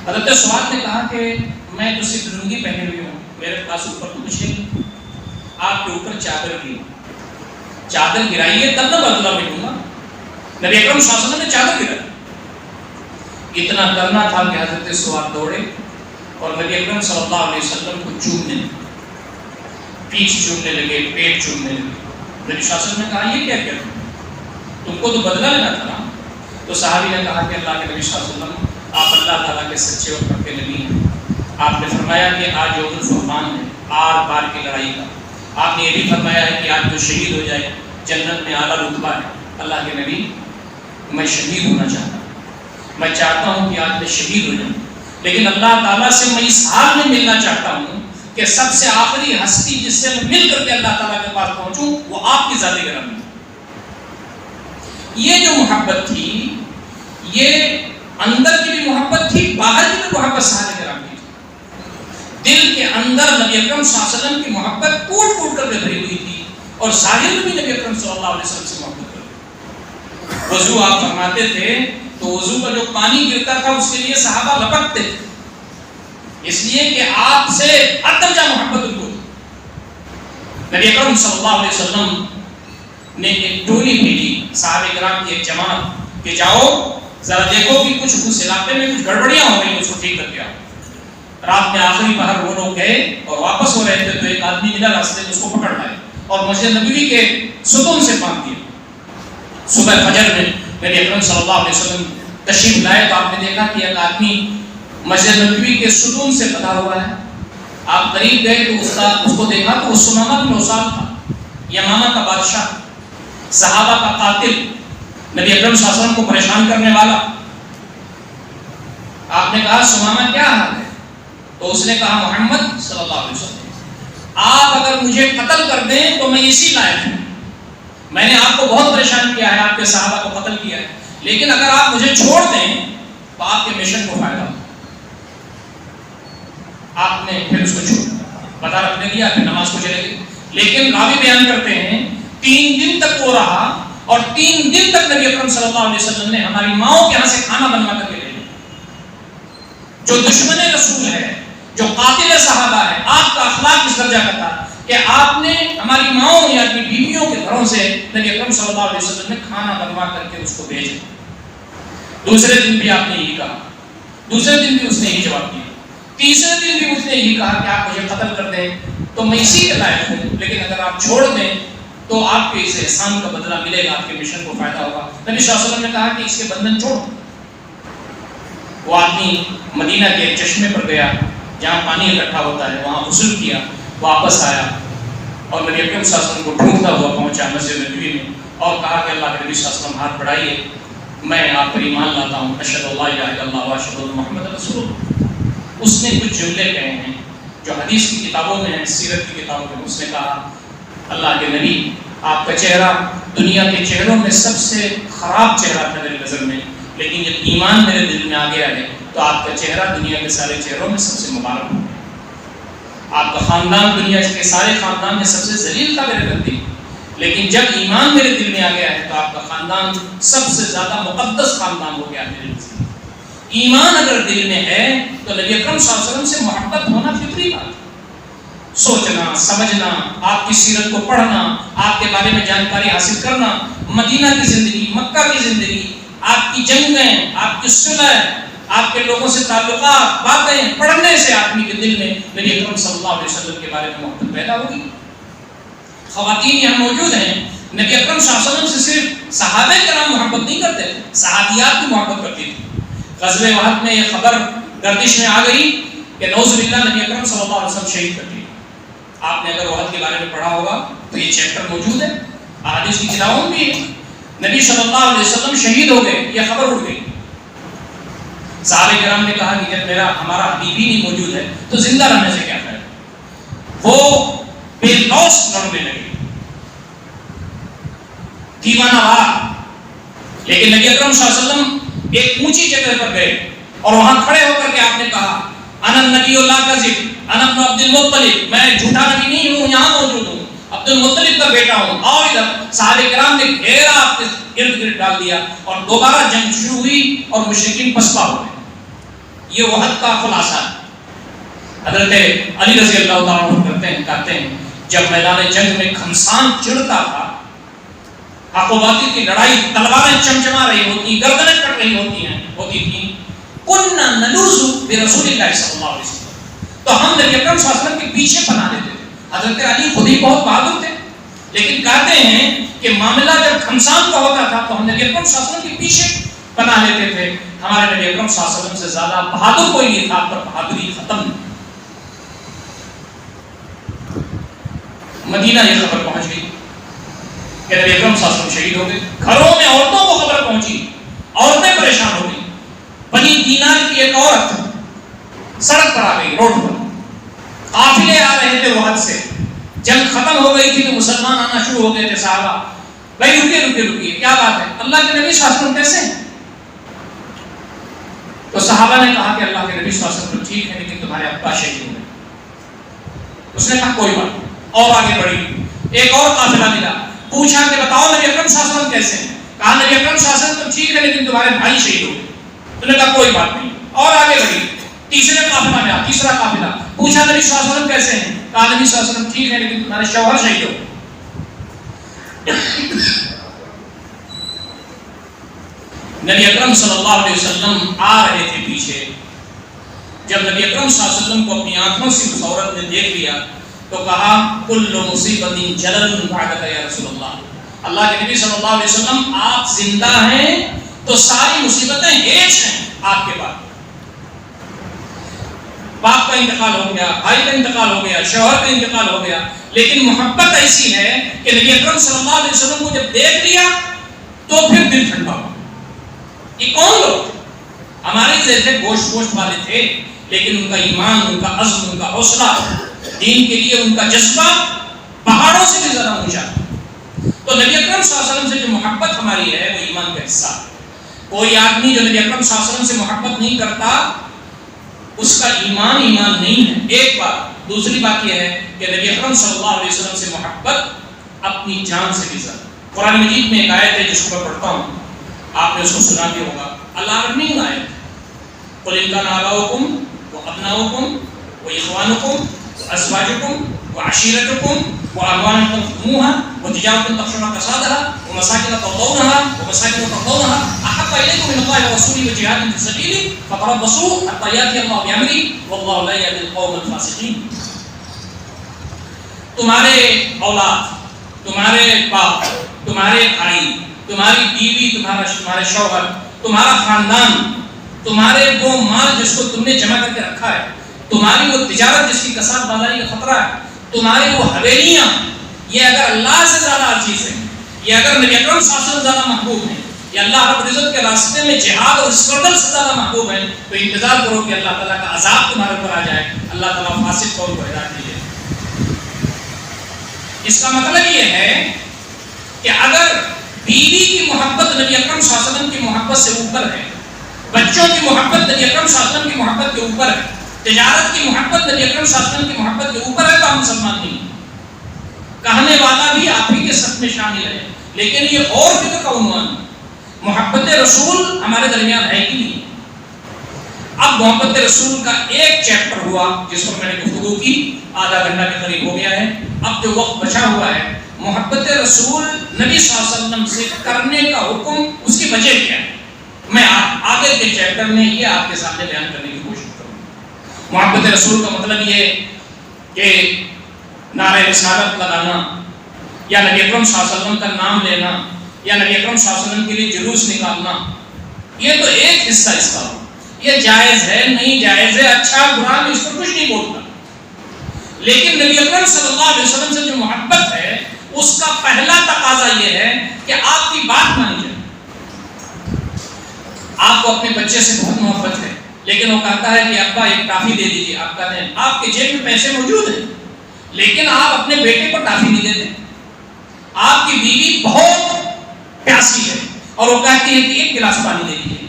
حضرت سواد نے کہا کہ میں تو صرف لنگی پہنے ہوئی ہوں، میرے پاس اوپر تو کچھ نہیں، آپ کے اوپر چادر کی، چادر گرائیے تب نہ بدلہ ملوں گا۔ نبی اکرم صلی اللہ علیہ وسلم نے چادر گرائی، اتنا کرنا تھا کہ حضرت سواد دوڑے اور نبی اکرم صلی اللہ علیہ وسلم کو چومنے لگے، پیٹھ چومنے لگے، پیٹ چومنے لگے۔ نبی صلی اللہ علیہ وسلم نے کہا یہ کیا کیا تم کو تو بدلہ لینا تھا نا؟ تو صحابی نے کہا کہ اللہ کے نبی صلی اللہ علیہ وسلم آپ اللہ تعالیٰ کے سچے اور پکے نبی ہیں، آپ نے فرمایا کہ آج یوم الفرقان ہے، آر پار کی لڑائی کا، آپ نے یہ بھی فرمایا ہے کہ آج جو شہید ہو جائے جنت میں اعلیٰ رتبہ ہے۔ اللہ کے نبی میں شہید ہونا چاہتا ہوں، میں چاہتا ہوں کہ آج میں شہید ہو جاؤں، لیکن اللہ تعالیٰ سے میں اس حال میں ملنا چاہتا ہوں کہ سب سے آخری ہستی جس سے میں مل کر کے اللہ تعالیٰ کے پاس پہنچوں وہ آپ کی ذات گرامی۔ یہ جو محبت تھی یہ اندر کی بھی محبت تھی، باہر کی بھی محبت صحابہ کرام کی تھی۔ دل کے اندر نبی اکرم صلی اللہ علیہ وسلم کی محبت کوٹ کوٹ کر کے بھری ہوئی تھی اور ظاہر میں بھی نبی اکرم صلی اللہ علیہ وسلم سے محبت کرتے۔ وضو آپ فرماتے تھے تو وضو کا جو پانی گرتا تھا اس کے لیے صحابہ لپکتے تھے، اس لیے کہ آپ سے ہر درجہ محبت ان کو تھی۔ نبی اکرم صلی اللہ علیہ وسلم نے ایک ٹولی بھیجی صحابہ کرام کی ایک جماعت کہ جاؤ ذرا دیکھو کہ کچھ علاقے میں کچھ گڑبڑیاں ہو گئی، اس کو ٹھیک کر کے آؤ۔ رات میں آخری پہر وہ لوگ گئے اور واپس ہو رہے تھے تو ایک آدمی ملا راستے میں، اس کو پکڑ لائے اور مسجد نبوی کے ستون سے باندھ دیا۔ صبح فجر میں نبی اکرم صلی اللہ علیہ وسلم تشریف لائے تو آپ نے دیکھا کہ ایک آدمی مسجد نبوی کے ستون سے بندھا ہوا ہے۔ آپ قریب گئے تو اس کو دیکھا تو وہ سمامہ بن اسال تھا، یمامہ کا بادشاہ، صحابہ کا قاتل، نبی اکرم صلی اللہ علیہ وسلم کو پریشان کرنے والا۔ آپ نے کہا سمامہ کیا حال ہے؟ تو اس نے کہا محمد صلی اللہ علیہ وسلم آپ اگر مجھے قتل کر دیں تو میں اسی لائق ہوں، میں نے آپ کو بہت پریشان کیا ہے، آپ کے صحابہ کو قتل کیا ہے، لیکن اگر آپ مجھے چھوڑ دیں تو آپ کے مشن کو فائدہ ہو۔ آپ نے پھر اس کو چھوڑ پتہ رکھنے دیا، پھر نماز کو چلے گئے۔ لیکن راوی بیان کرتے ہیں 3 دن تک وہ رہا اور 3 دن تک نبی اکرم صلی اللہ علیہ وسلم نے ہماری ماؤں کے یہاں سے کھانا بنوا کر کے لے لیا۔ جو دشمن رسول ہے، جو قاتل صحابہ ہے، آپ کا اخلاق اس درجہ کا تھا کہ آپ نے ہماری ماؤں یا اپنی بیویوں کے گھروں سے نبی اکرم صلی اللہ علیہ وسلم نے کھانا بنوا کر کے اس کو بھیجا۔ دوسرے دن بھی آپ نے یہی کہا، دوسرے دن بھی اس نے یہی جواب دیا، تیسرے دن بھی اس نے یہی کہا کہ آپ مجھے قتل کر دیں تو میں اسی کے لائق ہوں، لیکن اگر آپ چھوڑ دیں تو آپ کے اس احسان کا بدلہ ملے گا، آپ کے مشن کو فائدہ ہوگا۔ نبی صلی اللہ علیہ وسلم نے کہا کہ اس کے بندھن چھوڑ۔ وہ آدمی مدینہ کے چشمے پر گیا جہاں پانی اکٹھا ہوتا ہے، وہاں غسل کیا، واپس آیا اور نبی اکرم صلی اللہ علیہ وسلم کو ڈھونڈتا ہوا پہنچا مسجد نبوی میں اور کہا کہ اللہ کے نبی صلی اللہ علیہ وسلم ہاتھ بڑھائیے، میں آپ پر ایمان لاتا ہوں، اشہد اللہ الہ الا اللہ و اشہد ان محمد رسول اللہ۔ اس نے کچھ جملے کہے ہیں جو حدیث کی کتابوں میں ہیں، سیرت کی کتابوں میں۔ اس نے کہا اللہ کے نبی آپ کا چہرہ دنیا کے چہروں میں سب سے خراب چہرہ تھا میری نظر میں، لیکن جب ایمان میرے دل میں آ گیا ہے تو آپ کا چہرہ دنیا کے سارے چہروں میں سب سے مبارک ہو گیا۔ آپ کا خاندان دنیا کے سارے خاندان میں سب سے ذلیل تھا میرے نزدیک، لیکن جب ایمان میرے دل میں آ گیا ہے تو آپ کا خاندان سب سے زیادہ مقدس خاندان ہو گیا میرے نزدیک۔ ایمان اگر دل میں ہے تو نبی اکرم صلی اللہ علیہ وسلم سے محبت ہونا فطری بات ہے۔ سوچنا، سمجھنا، آپ کی سیرت کو پڑھنا، آپ کے بارے میں جانکاری حاصل کرنا، مدینہ کی زندگی، مکہ کی زندگی، آپ کی جنگیں، آپ کی صلح، آپ کے لوگوں سے تعلقات، باتیں پڑھنے سے آدمی کے دل میں نبی اکرم صلی اللہ علیہ وسلم کے بارے میں محبت پیدا ہوگی۔ خواتین یہاں موجود ہیں، نبی اکرم صلی اللہ علیہ وسلم سے صرف صحابہ کرام محبت نہیں کرتے تھے، صحابیات بھی محبت کرتی تھی۔ غزوہ احد میں یہ خبر گردش میں آ گئی کہ نعوذ باللہ نبی اکرم صلی اللہ علیہ وسلم شہید کر دیے۔ آپ نے اگر احد کے بارے میں پڑھا ہوگا تو یہ چیپٹر موجود ہے، احادیث کی کتابوں میں بھی ہے۔ نبی صلی اللہ علیہ وسلم شہید ہو گئے، یہ خبر اڑ گئی۔ صحابہ کرام نے کہا کہ جب ہمارا حبیب ہی نہیں موجود ہے تو زندہ رہنے سے کیا فائدہ۔ وہ بے لوث لڑنے لگے، دیوانہ وار۔ لیکن نبی اکرم صلی اللہ علیہ وسلم ایک اونچی جگہ پر گئے اور وہاں کھڑے ہو کر کے آپ نے کہا انا النبی لا کذب انا ابن عبد المطلب، میں جھوٹا نبی نہیں ہوں، یہاں موجود ہوں، عبد المطلب کا بیٹا ہوں، آؤ ادھر۔ صحابہ کرام نے گھیرا آپ کے ارد گرد ڈال دیا اور دوبارہ جنگ شروع ہوئی اور مشرکین پسپا ہو گئے۔ یہ وحد کا خلاصہ ہے۔ حضرت علی رضی اللہ تعالیٰ عنہ کہتے ہیں جب میدان جنگ میں گھمسان چڑھتا تھا، حق و باطل کی لڑائی، تلواریں چمچما رہی ہوتی، گردنیں کٹ رہی ہوتی تھیں، کنا نلوذ برسول اللہ صلی اللہ علیہ وسلم، تو ہم نبی اکرم صلی اللہ علیہ وسلم کے پیچھے پناہ لیتے تھے۔ حضرت علی خود ہی بہت بہادر تھے، لیکن کہتے ہیں کہ معاملہ جب گھمسان کا ہوتا تھا تو ہم نبی اکرم صلی اللہ علیہ وسلم کے پیچھے پناہ لیتے تھے۔ ہمارے نبی اکرم صلی اللہ علیہ وسلم سے زیادہ بہادر کوئی نہیں تھا، پر بہادری ختم۔ مدینہ یہ خبر پہنچ گئی کہ نبی اکرم صلی اللہ علیہ وسلم شہید ہو گئے۔ گھروں میں عورتوں کو خبر پہنچی، عورتیں پریشان ہو گئی۔ بنی دینار کی ایک عورت سڑک پر آ گئی، روڈ پر، قافلے آ رہے تھے وحد سے، جنگ ختم ہو گئی تھی تو مسلمان آنا شروع ہو گئے تھے۔ صحابہ بھائی رکیے کیا بات ہے، اللہ کے نبی صلی اللہ علیہ وسلم کیسے ہیں؟ تو صحابہ نے کہا کہ اللہ کے نبی صلی اللہ علیہ وسلم ٹھیک ہے، لیکن تمہارے ابا شہید ہو گئے۔ اس نے کہا کوئی بات نہیں، اور آگے بڑھی، ایک اور قافلہ ملا، پوچھا کہ بتاؤ نبی اکرم صلی اللہ علیہ وسلم کیسے ہیں؟ کہا نبی اکرم صلی اللہ علیہ وسلم تو ٹھیک ہے، لیکن تمہارے بھائی شہید ہو گئے۔ انہوں نے کہا کوئی بات نہیں، اور آگے بڑھی، تیسرے قافلہ میں تیسرا قافلہ، پوچھا نبی صلی اللہ علیہ وسلم کیسے ہیں؟ کہا نبی صلی اللہ علیہ وسلم ٹھیک ہے، لیکن تمہارے شوہر شہید ہو گئے۔ نبی اکرم صلی اللہ علیہ وسلم آ رہے تھے پیچھے، جب نبی اکرم صلی اللہ علیہ وسلم کو اپنی آنکھوں سے اس عورت نے دیکھ لیا تو کہا کل مصیبت جلل بعدک یا رسول اللہ، اللہ کے نبی صلی اللہ علیہ وسلم آپ زندہ ہیں تو ساری مصیبتیں ہیچ ہیں آپ کے بعد۔ باپ کا انتقال ہو گیا، بھائی کا انتقال ہو گیا، شوہر کا انتقال ہو گیا، لیکن محبت ایسی ہے کہ نبی اکرم صلی اللہ علیہ وسلم کو جب دیکھ لیا تو پھر دل ٹھنڈا ہوا۔ یہ کون لوگ تھے؟ ہمارے جیسے گوشت والے تھے، لیکن ان کا ایمان، ان کا عزم، ان کا حوصلہ، دین کے لیے ان کا جذبہ پہاڑوں سے بھی زیادہ اونچا تھا۔ تو نبی اکرم صلی اللہ علیہ وسلم سے جو محبت ہماری ہے وہ ایمان کا حصہ ہے۔ کوئی آدمی جو نبی اکرم صلی اللہ علیہ وسلم سے محبت نہیں کرتا اس کا ایمان نہیں ہے، ایک بات۔ دوسری بات یہ ہے کہ نبی اکرم صلی اللہ علیہ وسلم سے محبت اپنی جان سے بھی زیادہ۔ قرآن مجید میں ایک آیت ہے جس کو میں پڑھتا ہوں، آپ نے اس کو سنا بھی ہوگا، اللہ رحمین آیت، قل ان کان آباؤکم وابناؤکم واخوانکم وازواجکم وعشیرتکم واموال تقدموها وتجارة تخشون كسادها ومساكن ترضونها احب اليكم من الله ورسوله وجهاد في سبيله فتربصوا حتى ياتي الله بامره والله لا يهدي القوم الفاسقين۔ تمہارے اولاد، تمہارے باپ، تمہارے بھائی، تمہاری بیوی، تمہارے شوہر، تمہارا خاندان، تمہارے وہ مال جس کو تم نے جمع کر کے رکھا ہے، تمہاری وہ تجارت جس کی کساد بازاری کا خطرہ ہے، تمہاری وہ حویلیاں، یہ اگر اللہ سے زیادہ عزیز ہے، یہ اگر نبی اکرم صلی اللہ علیہ وسلم زیادہ محبوب ہیں، یہ اللہ رب العزت کے راستے میں جہاد اور اسٹرگل سے زیادہ محبوب ہے، تو انتظار کرو کہ اللہ تعالیٰ کا عذاب تمہارے پر آ جائے، اللہ تعالیٰ فاسق قوم کو ہدایت دیجیے۔ اس کا مطلب یہ ہے کہ اگر بیوی کی محبت نبی اکرم صلی اللہ علیہ وسلم کی محبت سے اوپر ہے، بچوں کی محبت نبی اکرم صلی اللہ علیہ وسلم کی محبت کے اوپر ہے، تجارت کی محبت نبی اکرم صلی اللہ علیہ وسلم کی محبت کے اوپر ہے، تو ہم مسلمان نہیں ہیں۔ کہنے والا بھی آپ ہی کے سب میں شامل ہے، لیکن یہ اور فکر کا عنوان ہے۔ محبت رسول ہمارے درمیان ہے کہ نہیں؟ اب محبت رسول کا ایک چیپٹر ہوا جس پر میں نے گفتگو کی، آدھا گھنٹہ کے قریب ہو گیا ہے۔ اب جو وقت بچا ہوا ہے، محبت رسول نبی صلی اللہ علیہ وسلم سے کرنے کا حکم، اس کی وجہ کیا ہے، میں آگے کے چیپٹر میں یہ آپ کے سامنے بیان کرنے کی کوشش کروں گا۔ محبت رسول کا مطلب یہ کہ نعرہ رسالت لگانا، یا نبی اکرم صلی اللہ علیہ وسلم کا نام لینا، یا نبی اکرم صلی اللہ علیہ وسلم کے لیے جلوس نکالنا، یہ تو ایک حصہ اس کا، یہ جائز ہے نہیں جائز ہے، اچھا برا میں اس پر کچھ نہیں بولتا، لیکن نبی اکرم صلی اللہ علیہ وسلم سے جو محبت ہے اس کا پہلا تقاضا یہ ہے کہ آپ کی بات مانی جائے۔ آپ کو اپنے بچے سے بہت محبت ہے، لیکن وہ کہتا ہے کہ ابا ایک ٹافی دے دیجیے، آپ کہتے ہیں آپ کے جیب میں پیسے موجود ہیں، لیکن آپ اپنے بیٹے کو ٹافی نہیں دیتے۔ آپ کی بیوی بہت پیاسی ہے اور وہ کہتی ہے کہ ایک گلاس پانی دے دیجیے،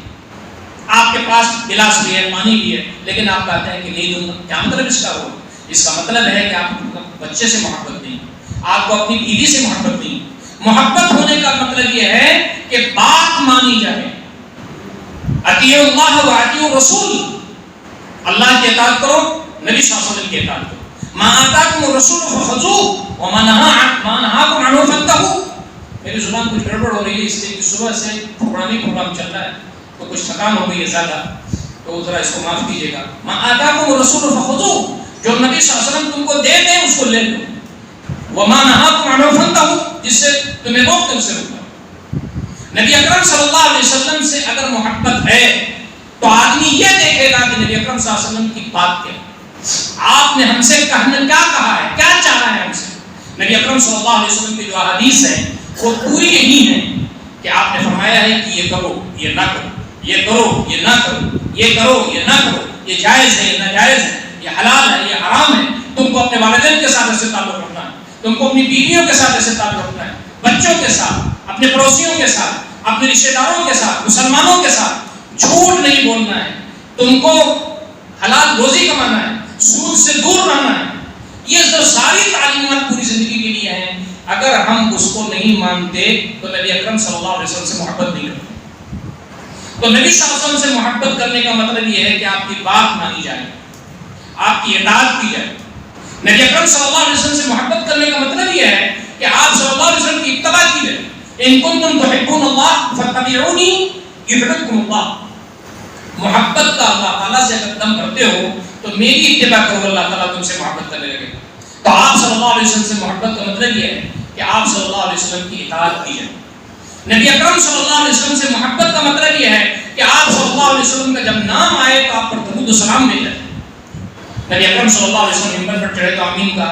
آپ کے پاس گلاس بھی ہے، پانی بھی ہے، لیکن آپ کہتے ہیں کہ نہیں دوں گا۔ کیا مطلب اس کا ہو؟ اس کا مطلب ہے کہ آپ کو بچے سے محبت نہیں، آپ کو اپنی بیوی سے محبت نہیں۔ محبت ہونے کا مطلب یہ ہے کہ بات مانی جائے۔ اطیعوا اللہ و اطیعوا الرسول، اللہ کی اطاعت کرو، نبی صلی اللہ علیہ وسلم کی اطاعت کرو۔ ما آتاکم الرسول فخذوه وما نهاکم عنہ فانتہوا۔ میری زبان کچھ گڑبڑ ہو رہی ہے، اس لیے کہ صبح سے پروگرام چل رہا ہے تو کچھ تھکان ہو گئی ہے زیادہ، تو ذرا اس کو معاف کیجیے گا۔ ما آتاکم الرسول فخذوه، جو نبی صلی اللہ علیہ وسلم تم کو دے دیں اس کو لے لو، وما نهاکم عنہ فانتہوا، جس سے تمہیں روکتے اس سے روکو۔ نبی اکرم صلی اللہ علیہ وسلم سے اگر محبت ہے تو آدمی یہ دیکھے گا کہ نبی اکرم صلی اللہ علیہ وسلم کی بات کیا، آپ نے ہم سے کہا ہے، کیا چاہا ہے ہم سے۔ نبی اکرم صلی اللہ علیہ وسلم کی جو احادیث ہے وہ پوری یہی ہے کہ آپ نے فرمایا ہے کہ یہ کرو یہ نہ کرو، یہ کرو یہ نہ کرو، یہ کرو یہ نہ کرو، یہ جائز ہے یہ ناجائز ہے، یہ حلال ہے یہ حرام ہے، تم کو اپنے والدین کے ساتھ ایسے تعلق رکھنا ہے، تم کو اپنی بیویوں کے ساتھ ایسے تعلق رکھنا ہے، بچوں کے ساتھ، اپنے پڑوسیوں کے ساتھ، اپنے رشتہ داروں کے ساتھ، مسلمانوں کے ساتھ جھوٹ نہیں بولنا ہے، تم کو حلال روزی کمانا ہے، سود سے دور رہنا ہے۔ یہ جو ساری تعلیمات پوری زندگی کے لیے ہیں، اگر ہم اس کو نہیں مانتے تو نبی اکرم صلی اللہ علیہ وسلم سے محبت نہیں کرتے۔ تو نبی صلی اللہ علیہ وسلم سے محبت کرنے کا مطلب یہ ہے کہ آپ کی بات مانی جائے، آپ کی اطاعت کی جائے۔ نبی اکرم صلی اللہ علیہ وسلم سے محبت کرنے کا مطلب یہ ہے کہ آپ صلی اللہ علیہ وسلم کی اتباع کی جائے۔ ان کنتم تحبون اللہ فاتبعونی یحببکم اللہ۔ محبت کا اللہ تعالیٰ سے اگر تم کرتے ہو تو میری اتباع کرو، اللہ تعالیٰ تم سے محبت کرنے لگے گا۔ تو آپ صلی اللہ علیہ وسلم سے محبت کا مطلب یہ ہے کہ آپ صلی اللہ علیہ وسلم کی اطاعت کی جائے۔ نبی اکرم صلی اللہ علیہ وسلم سے محبت کا مطلب یہ ہے کہ آپ صلی اللہ علیہ وسلم کا جب نام آئے تو آپ پر درود و سلام بھیجا جائے۔ نبی اکرم صلی اللہ علیہ وسلم ممبر پر چڑھے تو آمین کا،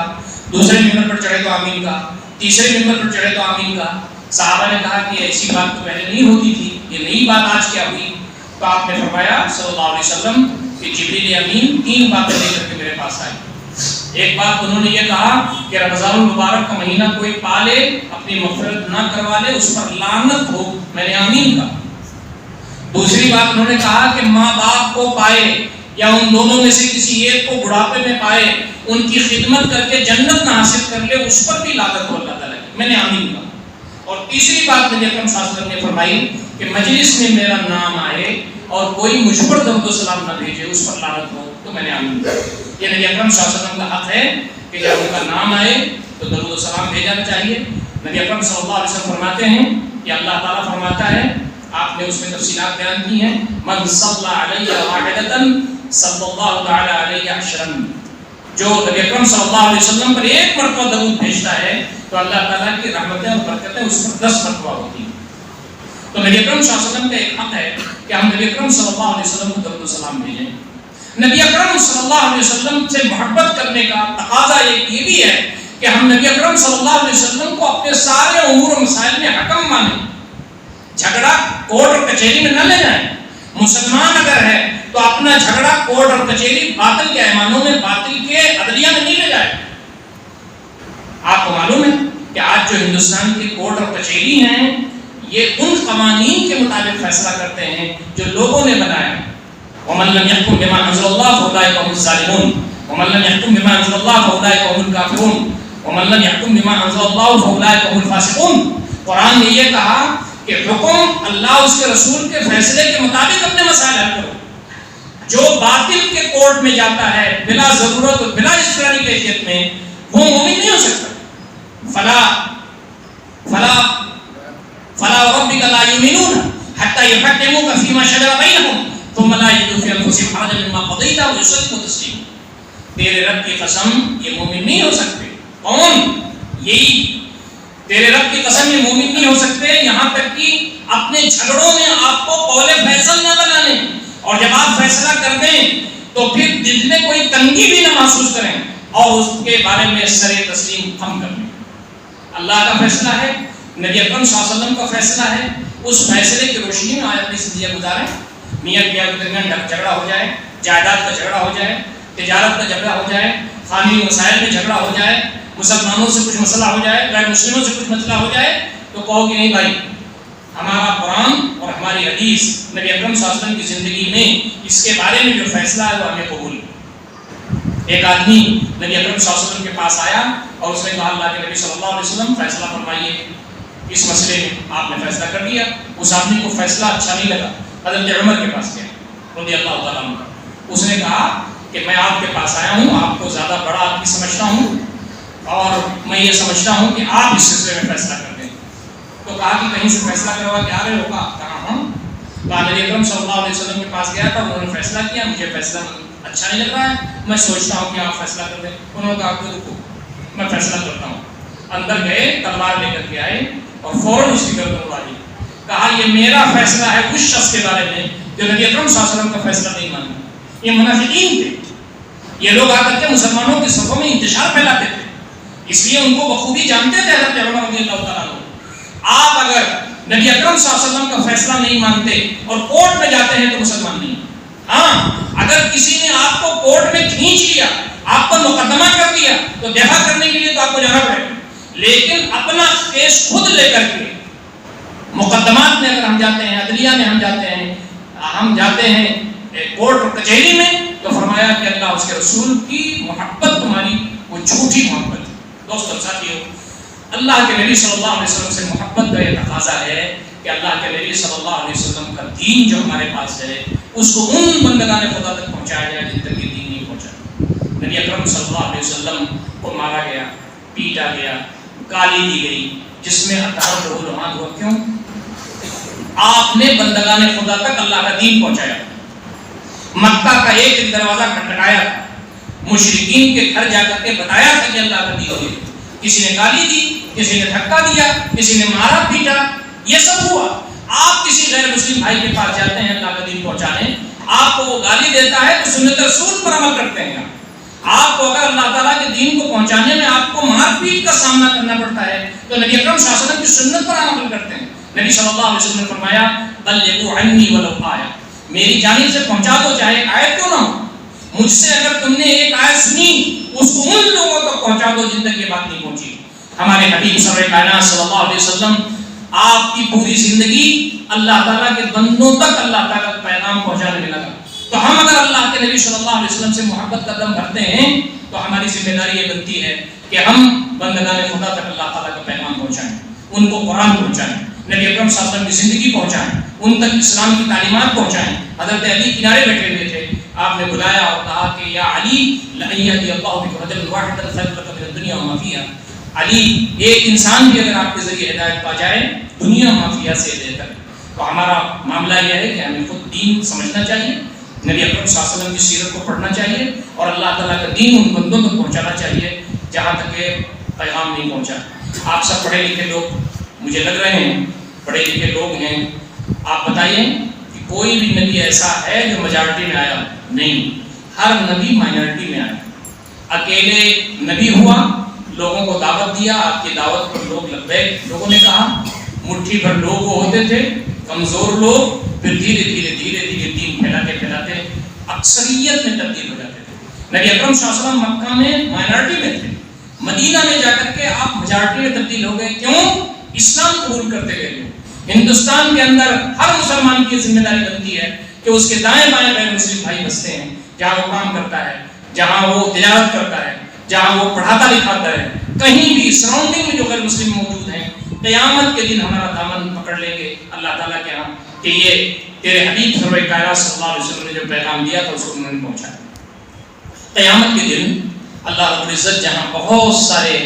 دوسرے ممبر پر چڑھے تو آمین کا، تیسرے ممبر پر چڑھے تو آمین کا۔ صحابہ نے کہا کہ ایسی بات تو پہلے نہیں ہوتی تھی، یہ نئی بات آج کیا ہوئی؟ تو آپ نے فرمایا صلی اللہ علیہ وسلم کہ جبریل امین 3 باتیں لے کر کے میرے پاس آئے۔ ایک بات انہوں نے یہ کہا کہ رمضان المبارک کا مہینہ کوئی پالے اپنی مغفرت نہ کروا لے اس پر لعنت ہو، میں نے آمین کہا۔ دوسری بات انہوں نے کہا کہ ماں باپ کو پائے یا ان دونوں میں سے کسی ایک کو بڑھاپے میں پائے، ان کی خدمت کر کے جنت نہ حاصل کر لے، اس پر بھی لعنت ہو اللہ تعالیٰ کی، میں نے آمین کہا۔ اور تیسری بات نبی اکرم صلی اللہ علیہ وسلم نے فرمائی کہ مجلس میں میرا نام آئے اور کوئی مجھ پر درود و سلام نہ بھیجے، اس پر لعنت ہو، تو میں نے آمین کہا۔ یہ نبی اکرم صلی اللہ علیہ وسلم کا حق ہے کہ جب ان کا نام آئے تو درود و سلام بھیجنا چاہیے۔ نبی اکرم صلی اللہ علیہ وسلم فرماتے ہیں کہ اللہ تعالیٰ فرماتا ہے، آپ نے اس میں تفصیلات بیان کی ہیں، من صلی علیہ واحدۃ صلی اللہ تعالی علیہ عشرا، جو نبی اکرم صلی اللہ علیہ وسلم پر ایک مرتبہ درود بھیجتا ہے تو اللہ تعالیٰ کی رحمتیں اور برکتیں اس پر 10 مرتبہ ہوتی ہیں۔ تو نبی اکرم صلی اللہ علیہ وسلم کا ایک حق ہے کہ ہم نبی اکرم صلی اللہ علیہ وسلم کو درود و سلام بھیجیں۔ نبی اکرم صلی اللہ علیہ وسلم سے محبت کرنے کا تقاضا یہ بھی ہے کہ ہم نبی اکرم صلی اللہ علیہ وسلم کو اپنے سارے امور و مسائل میں حکم مانیں۔ جھگڑا کورٹ اور کچہری میں نہ لے جائیں. مسلمان اگر ہے تو اپنا جھگڑا کورٹ اور کچہری باطل کے ایوانوں میں، باطل کے عدلیہ میں نہیں لے جائے. آپ کو معلوم ہے کہ آج جو ہندوستان کے کورٹ اور کچہری ہیں یہ ان قوانین کے مطابق فیصلہ کرتے ہیں جو لوگوں نے بنایا. وَمَن لَّمْ يَحْكُم بِمَا أَنزَلَ اللَّهُ فَأُولَٰئِكَ هُمُ الظَّالِمُونَ وَمَن لَّمْ يَحْكُم بِمَا أَنزَلَ اللَّهُ فَأُولَٰئِكَ هُمُ الْكَافِرُونَ وَمَن لَّمْ يَحْكُم بِمَا أَنزَلَ اللَّهُ فَأُولَٰئِكَ هُمُ الْفَاسِقُونَ. قرآن نے یہ کہا کہ حکم اللہ اس کے رسول کے فیصلے کے مطابق اپنے مسائل حل کرو. جو باطل کے کورٹ میں جاتا ہے بلا ضرورت اور بلا اضطراری کیفیت میں وہ مومن نہیں ہو سکتا. فلا وربك لا يؤمنون حتى يحكموك فيما شجر بينهم ثم لا يجدوا في انفسهم حرجا مما قضيت ويسلموا تسليما. تیرے رب کی قسم یہ مومن نہیں ہو سکتے. کون؟ یہی تیرے رب کی قسم یہ مومن نہیں ہو سکتے یہاں تک کہ اپنے جھگڑوں میں آپ کو قول فیصل نہ بنا لیں، اور جب آپ فیصلہ کر دیں تو پھر دل میں کوئی تنگی بھی نہ محسوس کریں اور اس کے بارے میں سر تسلیم خم کر لیں. اللہ کا فیصلہ ہے، نبی اکرم صلی اللہ علیہ وسلم کا فیصلہ ہے، اس فیصلے کی روشنی میں آج اپنی زندگی گزاریں. میاں بیوی کے درمیان جھگڑا ہو جائے، جائیداد کا جھگڑا ہو جائے، تجارت کا جھگڑا ہو جائے، خانگی مسائل میں جھگڑا ہو جائے، مسلمانوں سے کچھ مسئلہ ہو جائے، غیر مسلموں سے کچھ مسئلہ ہو جائے تو کہو کہ نہیں بھائی، ہمارا قرآن اور ہماری حدیث نبی اکرم صلی اللہ علیہ وسلم کی زندگی میں اس کے بارے میں جو فیصلہ ہے وہ ہمیں قبول ہے. ایک آدمی نبی اکرم صلی اللہ علیہ وسلم کے پاس آیا اور اس نے کہا اللہ کے نبی صلی اللہ علیہ وسلم فیصلہ فرمائیے اس مسئلے میں. آپ نے فیصلہ کر دیا. اس آدمی کو فیصلہ اچھا نہیں لگا، حضرت عمر کے پاس گیا رضی اللہ تعالیٰ عنہ. اس نے کہا کہ میں آپ کے پاس آیا ہوں، آپ کو زیادہ بڑا آدمی سمجھتا ہوں اور میں یہ سمجھتا ہوں کہ آپ اس سلسلے میں فیصلہ کر دیں. تو کہا کہ کہیں سے فیصلہ کروا کے آ رہے ہوگا؟ کہا ہاں. نبی اکرم صلی اللہ علیہ وسلم کے پاس گیا تھا، انہوں نے فیصلہ کیا، مجھے فیصلہ اچھا نہیں لگ رہا ہے، میں سوچتا ہوں کہ آپ فیصلہ کر دیں. انہوں نے کہا کہ رکو میں فیصلہ کرتا ہوں. اندر گئے، تلوار لے کر کے آئے اور فوراً اس کی گردن اڑا دی. کہا یہ میرا فیصلہ ہے اس شخص کے بارے میں جو نبی اکرم صلی اللہ علیہ وسلم کا فیصلہ نہیں مانا. یہ منافقین تھے. یہ لوگ آ کر کے مسلمانوں کی صفوں میں انتشار پھیلاتے تھے، اس لیے ان کو بخوبی جانتے تھے حضرت عمر رضی اللہ تعالیٰ عنہ. آپ اگر نبی اکرم صلی اللہ علیہ وسلم کا فیصلہ نہیں مانتے اور کورٹ میں جاتے ہیں تو مسلمان نہیں. ہاں اگر کسی نے آپ کو کورٹ میں کھینچ لیا، آپ پر مقدمہ کر دیا تو دفاع کرنے کے لیے تو آپ کو جانا پڑے گا، لیکن اپنا کیس خود لے کر کے مقدمات میں اگر ہم جاتے ہیں، عدلیہ میں ہم جاتے ہیں کورٹ اور کچہری میں، تو فرمایا کہ اللہ اس کے رسول کی محبت تمہاری وہ جھوٹی محبت ہے. دوستو ساتھیو، اللہ کے نبی صلی اللہ علیہ وسلم سے محبت کا یہ تقاضا ہے کہ اللہ کے نبی صلی اللہ علیہ وسلم کا دین جو ہمارے پاس ہے اس کو ان بندگان خدا تک پہنچایا جائے جن تک یہ دین نہیں پہنچا. نبی اکرم صلی اللہ علیہ وسلم کو مارا گیا، پیٹا گیا، گالی دی گئی، جس میں 18 علماء ہوا. کیوں؟ آپ نے بندگان خدا تک اللہ کا دین پہنچایا. مکہ کا ایک دروازہ کھٹکھٹایا، مشرکین کے گھر جا کر کے بتایا تھا کہ اللہ کا دین ہے. کسی نے گالی دی، کسی نے دھکا دیا، کسی نے مارا پیٹا، یہ سب ہوا. آپ کسی غیر مسلم بھائی کے پاس جاتے ہیں اللہ کا دین پہنچانے، آپ کو وہ گالی دیتا ہے تو سنت رسول پر عمل کرتے ہیں. آپ کو اگر اللہ تعالیٰ کے دین کو پہنچانے میں آپ کو مار پیٹ کا سامنا کرنا پڑتا ہے تو نبی اکرم صلی اللہ علیہ وسلم کی سنت پر عمل کرتے ہیں. نبی صلی اللہ علیہ وسلم نے فرمایا بلغوا عنی ولو آیہ، میری جانب سے پہنچا دو چاہے ایک آیت کیوں نہ ہو. مجھ سے اگر تم نے ایک آیت سنی اس کو ان لوگوں تک پہنچا دو جن تک یہ بات نہیں پہنچی. ہمارے حبیب سرور کائنات صلی اللہ علیہ وسلم آپ کی پوری زندگی اللہ تعالیٰ کے بندوں تک اللہ تعالیٰ کا پیغام پہنچانے میں لگا. تو ہم اگر اللہ کے نبی صلی اللہ علیہ وسلم سے محبت کا دم بھرتے ہیں تو ہماری ذمہ داری یہ بنتی ہے کہ ہم بندگان خدا تک اللہ تعالیٰ کا پیغام پہنچائیں، ان کو قرآن پہنچائیں، نبی اکرم صلی اللہ علیہ وسلم کی زندگی پہنچائیں، ان تک اسلام کی تعلیمات پہنچائیں. حضرت علی کنارے بیٹھے ہوئے تھے، آپ نے بلایا اور کہا کہ یا علی لَأَن يَهْدِيَ اللَّهُ بِكَ رَجُلًا وَاحِدًا خَيْرٌ لَكَ مِنَ الدُّنْيَا وَمَا فِيهَا. علی ایک انسان بھی اگر آپ کے ذریعے ہدایت پا جائے دنیا مافیا سے بہتر. تو ہمارا معاملہ یہ ہے کہ ہمیں خود دین سمجھنا چاہیے، نبی اکرم صلی اللہ علیہ وسلم کی سیرت کو پڑھنا چاہیے اور اللہ تعالیٰ کا دین ان بندوں تک پہنچانا چاہیے جہاں تک کہ پیغام نہیں پہنچا. آپ سب پڑھے لکھے لوگ مجھے لگ رہے ہیں، پڑھے لکھے لوگ ہیں، آپ بتائیے کہ کوئی بھی نبی ایسا ہے جو میجارٹی میں آیا؟ نہیں، ہر نبی مائنورٹی میں آیا. اکیلے نبی ہوا، لوگوں کو دعوت دیا، آپ کی دعوت پر لوگ لبیک، لوگوں نے کہا مٹھی بھر لوگ وہ ہوتے تھے کمزور لوگ، پھر دھیرے دھیرے دھیرے دھیرے دین پھیلاتے پھیلاتے اکثریت میں تبدیل ہو جاتے تھے۔ نبی اکرم صلی اللہ علیہ وسلم مکہ میں مائنارٹی میں تھے، مدینہ میں جا کر کے آپ میجارٹی میں تبدیل ہو گئے۔ کیوں؟ اسلام قبول کرتے گئے لوگ۔ ہندوستان کے اندر ہر مسلمان کی ذمہ داری بنتی ہے کہ اس کے دائیں بائیں غیر مسلم بھائی بستے ہیں، جہاں وہ کام کرتا ہے، جہاں وہ تجارت کرتا ہے، جہاں وہ پڑھاتا لکھاتا ہے، کہیں بھی سراؤنڈنگ میں جو غیر مسلم موجود ہیں، قیامت کے دن ہمارا دامن پکڑ لیں گے اللہ تعالیٰ کے ہاں کہ یہ تیرے حبیب سرور کائنات صلی اللہ علیہ وسلم نے جو پیغام دیا تھا اس کو انہوں نے پہنچایا۔ قیامت کے دن اللہ رب العزت جہاں بہت سارے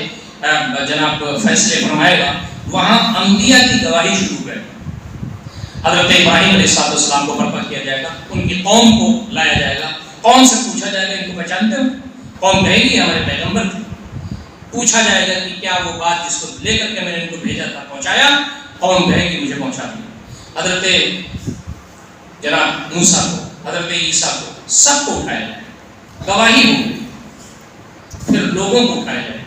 جناب فیصلے فرمائے گا، وہاں انبیاء کی گواہی شروع کرے گا۔ حضرت ابراہیم علیہ السلام کو برپا کیا جائے گا، ان کی قوم کو لایا جائے گا، قوم سے پوچھا جائے گا ان کو پہچانتے ہو؟ قوم کہے گی ہمارے پیغمبر تھے۔ پوچھا جائے گا کہ کیا وہ بات جس کو لے کر کے میں نے ان کو بھیجا تھا پہنچایا؟ قوم کہے گی مجھے پہنچا دیا۔ حضرت جناب موسیٰ کو، حضرت عیسیٰ کو، سب کو اٹھایا جائے، گواہی ہوگی، پھر لوگوں کو اٹھایا جائے۔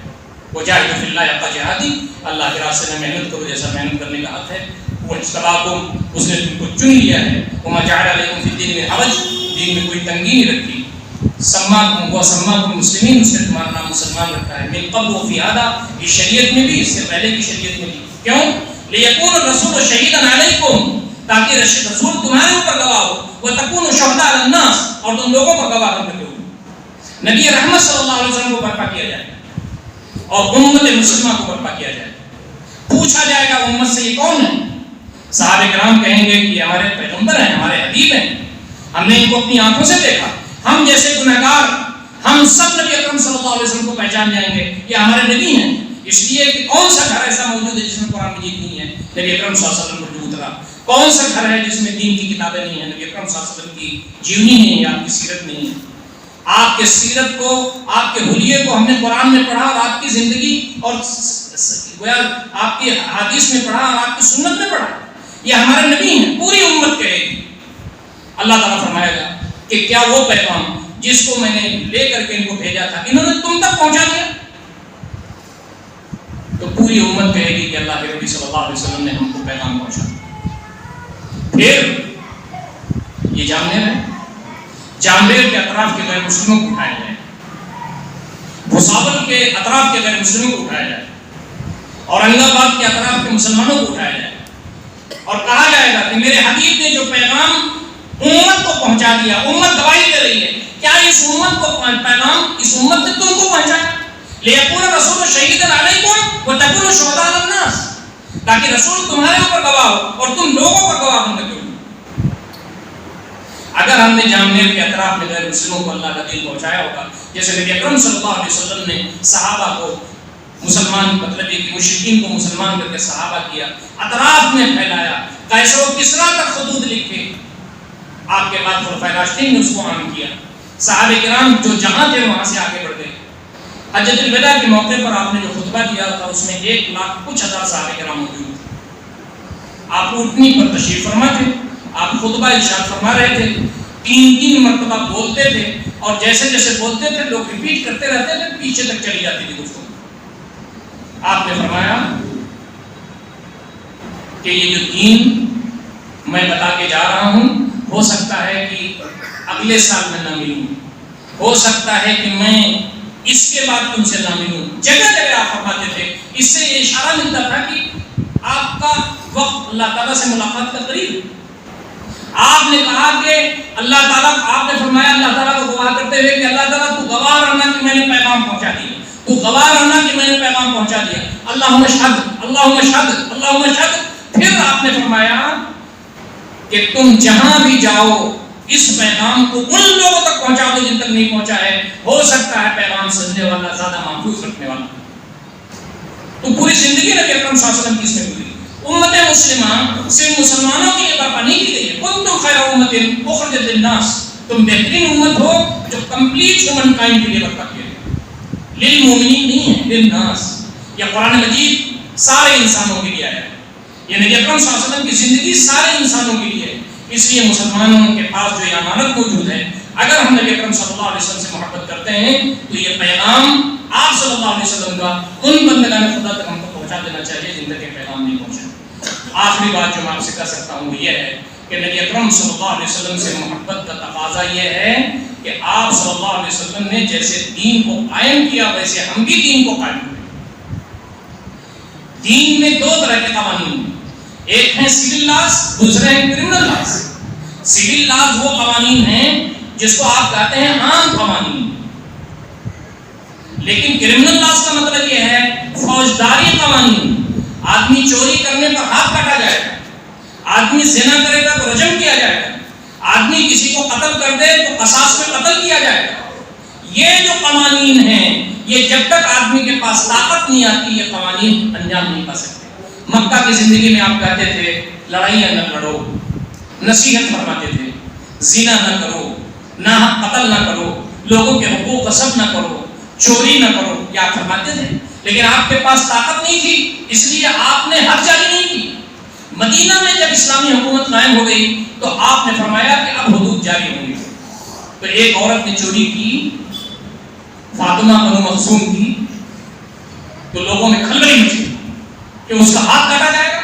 وجاہدوا فی اللہ حق جہادہ، اللہ کے راستے میں محنت کرو جیسا محنت کرنے کا حق ہے۔ وہ اجتباکم، اس نے تم کو چن لیا ہے۔ وما جعل علیکم فی الدین من حرج، دین میں کوئی تنگی نہیں رکھی۔ سماکم وسماکم مسلمین، اس نے تمہارا نام مسلمان رکھا ہے۔ من قبل وفی ہذا، اس شریعت میں بھی، اس سے پہلے کی شریعت میں بھی۔ کیوں؟ لیکون الرسول شہیدا علیکم، تاکہ رسول تمہارے اوپر گواہ ہو، وتکونوا شہداء علی الناس، اور تم لوگوں پر گواہ بن کے ہو۔ نبی رحمت صلی اللہ علیہ وسلم کو برپا کیا جائے اور امت مسلمہ کو برپا کیا جائے۔ پوچھا جائے گا امت سے یہ کون ہے؟ صحابہ کرام کہیں گے کہ ہمارے پیغمبر ہیں، ہمارے حبیب ہیں، ہم نے ان کو اپنی آنکھوں سے دیکھا، ہم جیسے گنہگار ہم سب نبی اکرم صلی اللہ علیہ وسلم کو پہچان جائیں گے، یہ ہمارے نبی ہیں۔ اس لیے کہ کون سا گھر ایسا موجود ہے جس میں قرآن مجید نہیں ہے؟ نبی اکرم صلی اللہ علیہ وسلم کو جو اترا۔ کون سا گھر ہے جس میں دین کی کتابیں نہیں ہیں؟ نبی اکرم صلی اللہ علیہ وسلم کی جیونی نہیں ہے، آپ کی سیرت نہیں ہے۔ آپ کے سیرت کو، آپ کے حلیے کو ہم نے قرآن میں پڑھا، اور آپ کی زندگی اور گویا آپ کی حدیث میں پڑھا، اور آپ کی سنت میں پڑھا۔ یہ ہمارے نبی ہیں، پوری امت کہے گی۔ اللہ تعالیٰ فرمائے گا کہ کیا وہ پیغام جس کو میں نے لے کر کے ان کو بھیجا تھا انہوں نے تم تک پہنچا دیا؟ تو پوری امت کہے گی کہ اللہ کے نبی صلی اللہ علیہ وسلم نے ہم کو پیغام پہنچا دیا۔ پھر یہ جامعہ ہے، جامعہ کے اطراف کے غیر مسلموں کو اٹھایا جائے، بھساول کے اطراف کے غیر مسلموں کو اٹھایا جائے، اورنگ آباد کے اطراف کے مسلمانوں کو اٹھایا جائے، اور کہا جائے گا کہ میرے حبیب نے جو پیغام امت کو پہنچا دیا، امت گواہی دے رہی ہے، کیا اس امت کو پیغام اس امت نے تم کو پہنچایا؟ لیکون الرسول شہیدا علیکم وتکونوا شہداء علی الناس، تاکہ رسول تمہارے اوپر گواہ ہو اور تم لوگوں پر گواہ بن کے ہو۔ اگر ہم نے جامعہ کے اطراف میں غیر مسلموں کو اللہ کا دین پہنچایا ہوگا، جیسے نبی اکرم صلی اللہ علیہ وسلم نے صحابہ کو مسلمان، مطلب یہ کہ مشرکین کو مسلمان کر کے صحابہ کیا، اطراف میں پھیلایا، قیصر و کسریٰ تک خطوط لکھے، آپ کے بعد خلفائے راشدین نے اس کو عام کیا، صحابہ کرام جو جہاں تھے وہاں سے آگے بڑھ گئے۔ حجۃ الوداع کے موقع پر آپ نے جو خطبہ دیا تھا اس میں 1,00,000 صحابہ کرام موجود تھے۔ آپ اونٹنی پر تشریف فرما تھے، آپ خطبہ ارشاد فرما رہے تھے، 3 مرتبہ بولتے تھے، اور جیسے جیسے بولتے تھے لوگ ریپیٹ کرتے رہتے تھے، پیچھے تک چلی جاتی تھی گفتگو۔ آپ نے فرمایا کہ یہ جو دین میں بتا کے جا رہا ہوں، ہو سکتا ہے کہ اگلے سال میں نہ ملوں، ہو سکتا ہے کہ میں اس کے بعد تم سے نہ ملوں۔ جگہ جگہ آپ فرماتے تھے، اس سے یہ اشارہ ملتا تھا کہ آپ کا وقت اللہ تعالیٰ سے ملاقات کا قریب ہے۔ آپ نے کہا کہ اللہ تعالیٰ، آپ نے فرمایا اللہ تعالیٰ کو گواہ کرتے ہوئے کہ اللہ تعالیٰ تو گواہ رہنا کہ میں نے پیغام پہنچا دیا، تو گواہ رہنا کہ میں نے پیغام پہنچا دیا، اللہم اشہد اللہم اشہد اللہم اشہد۔ پھر آپ نے فرمایا کہ تم جہاں بھی جاؤ اس پیغام کو ان لوگوں تک پہنچا دو جن تک نہیں پہنچا ہے، ہو سکتا ہے پیغام سننے والا زیادہ محفوظ رکھنے والا۔ تو پوری زندگی نبی اکرم صلی اللہ علیہ وسلم کی اس میں گزری۔ امت مسلمہ صرف مسلمانوں کے لیے برپا نہیں کی گئی ہے، کنتم خیر امت اخرجت للناس، تم بہترین امت ہو جو کمپلیٹ ہیومن کائنڈ کے لیے برپا کی گئی، للمومنین نہیں ہے، للناس۔ یہ قرآن مجید سارے انسانوں کے لیے آیا ہے، یہ نبی اکرم صلی اللہ علیہ وسلم کی زندگی سارے انسانوں کے لیے ہے۔ اس لیے مسلمانوں کے پاس جو یہ امانت موجود ہے، اگر ہم نبی اکرم صلی اللہ علیہ وسلم سے محبت کرتے ہیں تو یہ پیغام آپ صلی اللہ علیہ وسلم کا ان بندگان خدا تک ہم کو پہنچا دینا چاہیے جن تک یہ پیغام نہیں پہنچا۔ آخری بات جو میں آپ سے کہہ سکتا ہوں وہ یہ ہے کہ نبی اکرم صلی اللہ علیہ وسلم سے محبت کا تقاضا یہ ہے کہ آپ صلی اللہ علیہ وسلم نے جیسے دین کو قائم کیا ویسے ہم بھی دین کو قائم کریں۔ دین میں دو طرح کے قوانین ہیں، ایک ہیں سول لاز، دوسرے ہیں کرمنل لاز۔ سول لاز وہ قوانین ہیں جس کو آپ کہتے ہیں عام قوانین، لیکن کرمنل لاز کا مطلب یہ ہے فوجداری قوانین۔ آدمی چوری کرنے پر ہاتھ کاٹا جائے گا، آدمی زنا کرے گا تو رجم کیا جائے گا، آدمی کسی کو قتل کر دے تو قصاص میں قتل کیا جائے گا۔ یہ جو قوانین ہیں یہ جب تک آدمی کے پاس طاقت نہیں آتی یہ قوانین انجام نہیں پا سکتے۔ مکہ کی زندگی میں آپ کہتے تھے لڑائیاں نہ لڑو، نصیحت فرماتے تھے زنا نہ کرو، ناحق قتل نہ کرو، لوگوں کے حقوق غصب نہ کرو، چوری نہ کرو، یہ آپ فرماتے تھے، لیکن آپ کے پاس طاقت نہیں تھی اس لیے آپ نے حد جاری نہیں کی۔ مدینہ میں جب اسلامی حکومت قائم ہو گئی تو آپ نے فرمایا کہ اب حدود جاری ہوں گی۔ تو ایک عورت نے چوری کی، فاطمہ بنو مخزوم کی، تو لوگوں میں کھلبلی مچی کہ اس کا ہاتھ کاٹا جائے گا۔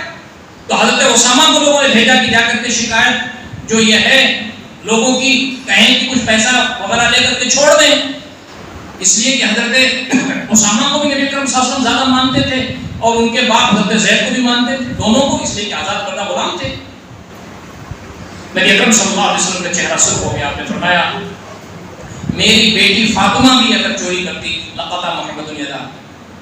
تو حضرت اسامہ کو لوگوں نے بھیجا کہ جا کر کے شکایت جو یہ ہے لوگوں کی کہیں کہ کچھ پیسہ وغیرہ لے کر کے چھوڑ دیں، اس لیے کہ حضرت اسامہ کو بھی نبی اکرم صلی اللہ علیہ وسلم زیادہ مانتے تھے اور ان کے باپ حضرت زید کو بھی مانتے تھے، دونوں کو، اس لیے کہ آزاد کردہ غلام تھے۔ نبی اکرم صلی اللہ علیہ وسلم کا چہرہ سرخ ہو گیا، آپ نے فرمایا میری بیٹی فاطمہ بھی اگر چوری کرتی لقطع محمد الیدا،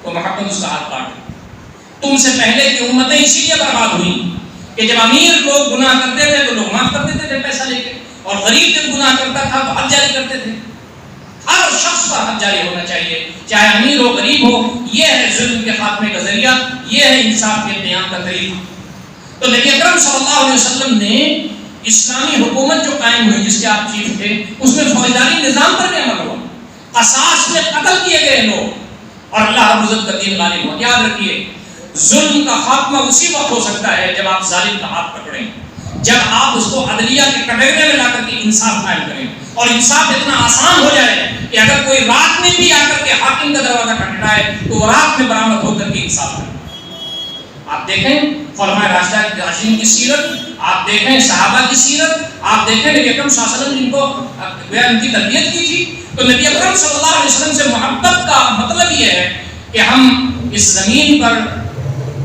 تو محمد اس کا ہاتھ کاٹ۔ تم سے پہلے کی امتیں اسی لیے برباد ہوئیں کہ جب امیر لوگ گناہ کرتے تھے تو لوگ معاف کر دیتے تھے پیسہ لے کے، اور غریب جب گناہ کرتا تھا تو حد جاری کرتے تھے۔ ہر شخص پر حد جاری ہونا چاہیے، چاہے امیر ہو غریب ہو۔ یہ ہے ظلم کے خاتمے کا ذریعہ، یہ ہے انصاف کے قیام کا طریقہ۔ تو نبی اکرم صلی اللہ علیہ وسلم نے اسلامی حکومت جو قائم ہوئی جس کے آپ چیف تھے، اس میں فوجداری نظام پر بھی عمل ہوا، قصاص میں قتل کیے گئے لوگ، اور اللہ رب العزت کا دین غالب ہوا۔ یاد رکھیے ظلم کا خاتمہ اسی وقت ہو سکتا ہے جب آپ ظالم کا ہاتھ پکڑیں، جب آپ اس کو عدلیہ کے کٹہرے میں لا کر کے انصاف قائم کریں، اور انصاف اتنا آسان ہو جائے کہ اگر کوئی رات میں بھی آ کر کے حاکم کا دروازہ کھٹکھٹائے تو وہ رات میں برآمد ہو کر کے انصاف کرے۔ آپ دیکھیں خلفائے راشدین کی سیرت، آپ دیکھیں صحابہ کی سیرت، آپ دیکھیں نبی اکرم صلی اللہ علیہ وسلم جن کو ان کی تربیت کی تھی۔ تو نبی اکرم صلی اللہ علیہ وسلم سے محبت کا مطلب یہ ہے کہ ہم اس زمین پر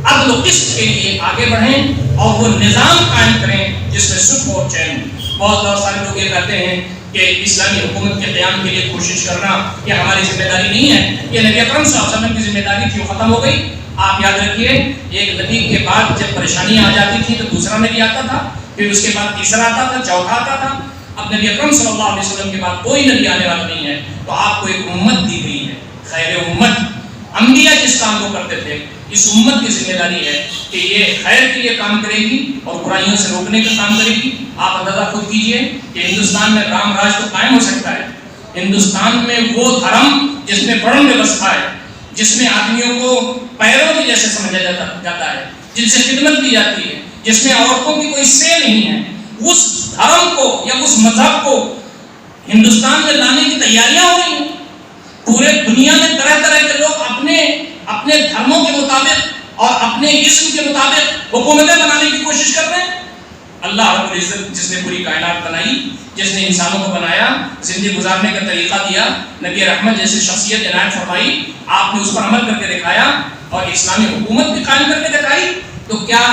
عدل و قسط کے لیے آگے بڑھیں اور وہ نظام قائم کریں جس میں سکھ اور چین ہو۔ بہت سارے لوگ یہ کہتے ہیں کہ اسلامی حکومت کے قیام کے لیے کوشش کرنا یہ ہماری ذمہ داری نہیں ہے، یہ نبی اکرم صلی اللہ علیہ وسلم کی ذمہ داری تھی، وہ ختم ہو گئی۔ آپ یاد رکھیے ایک نبی کے بعد جب پریشانیاں آ جاتی تھی تو دوسرا نبی آتا تھا، پھر اس کے بعد تیسرا آتا تھا، چوتھا آتا تھا۔ اب نبی اکرم صلی اللہ علیہ وسلم کے بعد کوئی نبی آنے والا نہیں ہے، تو آپ کو ایک امت دی گئی ہے، خیر امت۔ انبیاء جس کام کو کرتے تھے، اس امت کی ذمہ داری ہے کہ یہ خیر کے لیے کام کرے گی اور برائیوں سے روکنے کا کام کرے گی۔ آپ اندازہ خود کیجئے کہ ہندوستان میں رام راج تو قائم ہو سکتا ہے، ہندوستان میں وہ دھرم جس میں بڑھن ویوستھا ہے، جس میں آدمیوں کو پیروں کی جیسے سمجھا جاتا ہے، جن سے خدمت کی جاتی ہے، جس میں عورتوں کی کوئی سے نہیں ہے، اس دھرم کو یا اس مذہب کو ہندوستان میں لانے کی تیاریاں ہو رہی ہیں۔ پورے دنیا میں طرح طرح کے لوگ اپنے دھرموں کے مطابق اور اپنے اسم کے مطابق حکومتیں بنانے کی کوشش کر رہے ہیں۔ اللہ رب العزت جس نے پوری کائنات بنائی، جس نے انسانوں کو بنایا، زندگی گزارنے کا طریقہ دیا، نبی رحمت جیسی شخصیت عنایت فرمائی، آپ نے اس پر عمل کر کے دکھایا اور اسلامی حکومت بھی قائم کر کے دکھائی، تو کیا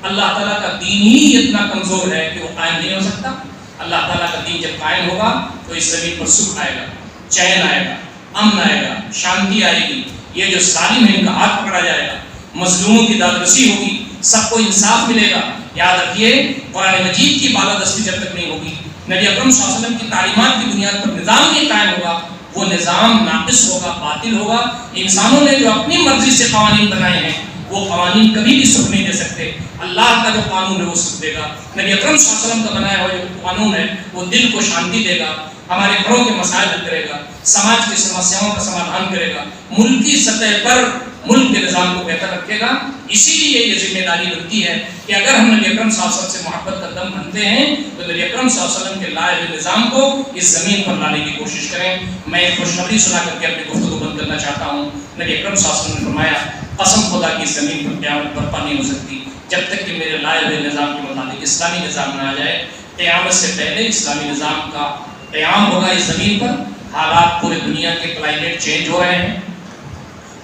اللہ تعالیٰ کا دین ہی اتنا کمزور ہے کہ وہ قائم نہیں ہو سکتا؟ اللہ تعالیٰ کا دین جب قائم ہوگا تو اس زمین پر سکھ آئے گا، چین آئے گا، امن آئے گا، شانتی آئے گی۔ یہ جو ظالم ہے ان کا ہاتھ پکڑا جائے گا، مظلوموں کی دادرسی ہوگی، سب کو انصاف ملے گا۔ یاد رکھیے قرآن مجید کی بالادستی جب تک نہیں ہوگی، نبی اکرم صلی اللہ علیہ وسلم کی تعلیمات کی بنیاد پر نظام نہیں قائم ہوگا، وہ نظام ناقص ہوگا، باطل ہوگا۔ انسانوں نے جو اپنی مرضی سے قوانین بنائے ہیں وہ قوانین کبھی بھی سکھ نہیں دے سکتے۔ اللہ کا جو قانون ہے وہ سکھ دے گا۔ نبی اکرم صلی اللہ علیہ وسلم کا بنایا ہوا جو قانون ہے وہ دل کو شانتی دے گا، ہمارے گھروں کے مسائل حل کرے گا، سماج کی سمسیاؤں کا سمادھان کرے گا، ملکی سطح پر ملک کے نظام کو بہتر رکھے گا۔ اسی لیے یہ ذمہ داری بنتی ہے کہ اگر ہم نبی اکرم صلی اللہ علیہ وسلم سے محبت کا دم بھرتے ہیں تو نبی اکرم صلی اللہ علیہ وسلم کے لائے ہوئے نظام کو اس زمین پر لانے کی کوشش کریں۔ میں ایک خوشخبری سنا کر کے اپنی گفتگو بند کرنا چاہتا ہوں. نبی اکرم صلی اللہ علیہ وسلم نے فرمایا قسم خدا کی زمین پر قیامت برپا نہیں ہو سکتی جب تک کہ میرے لائے ہوئے نظام کے مطابق اسلامی نظام نہ آ جائے. قیامت سے پہلے اسلامی نظام کا قیام ہوگا اس زمین پر. حالات پورے دنیا کے کلائمیٹ چینج ہو رہے ہیں.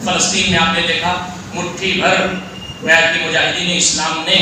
فلسطین میں آپ نے دیکھا مٹھی بھر گویا کہ مجاہدین اسلام نے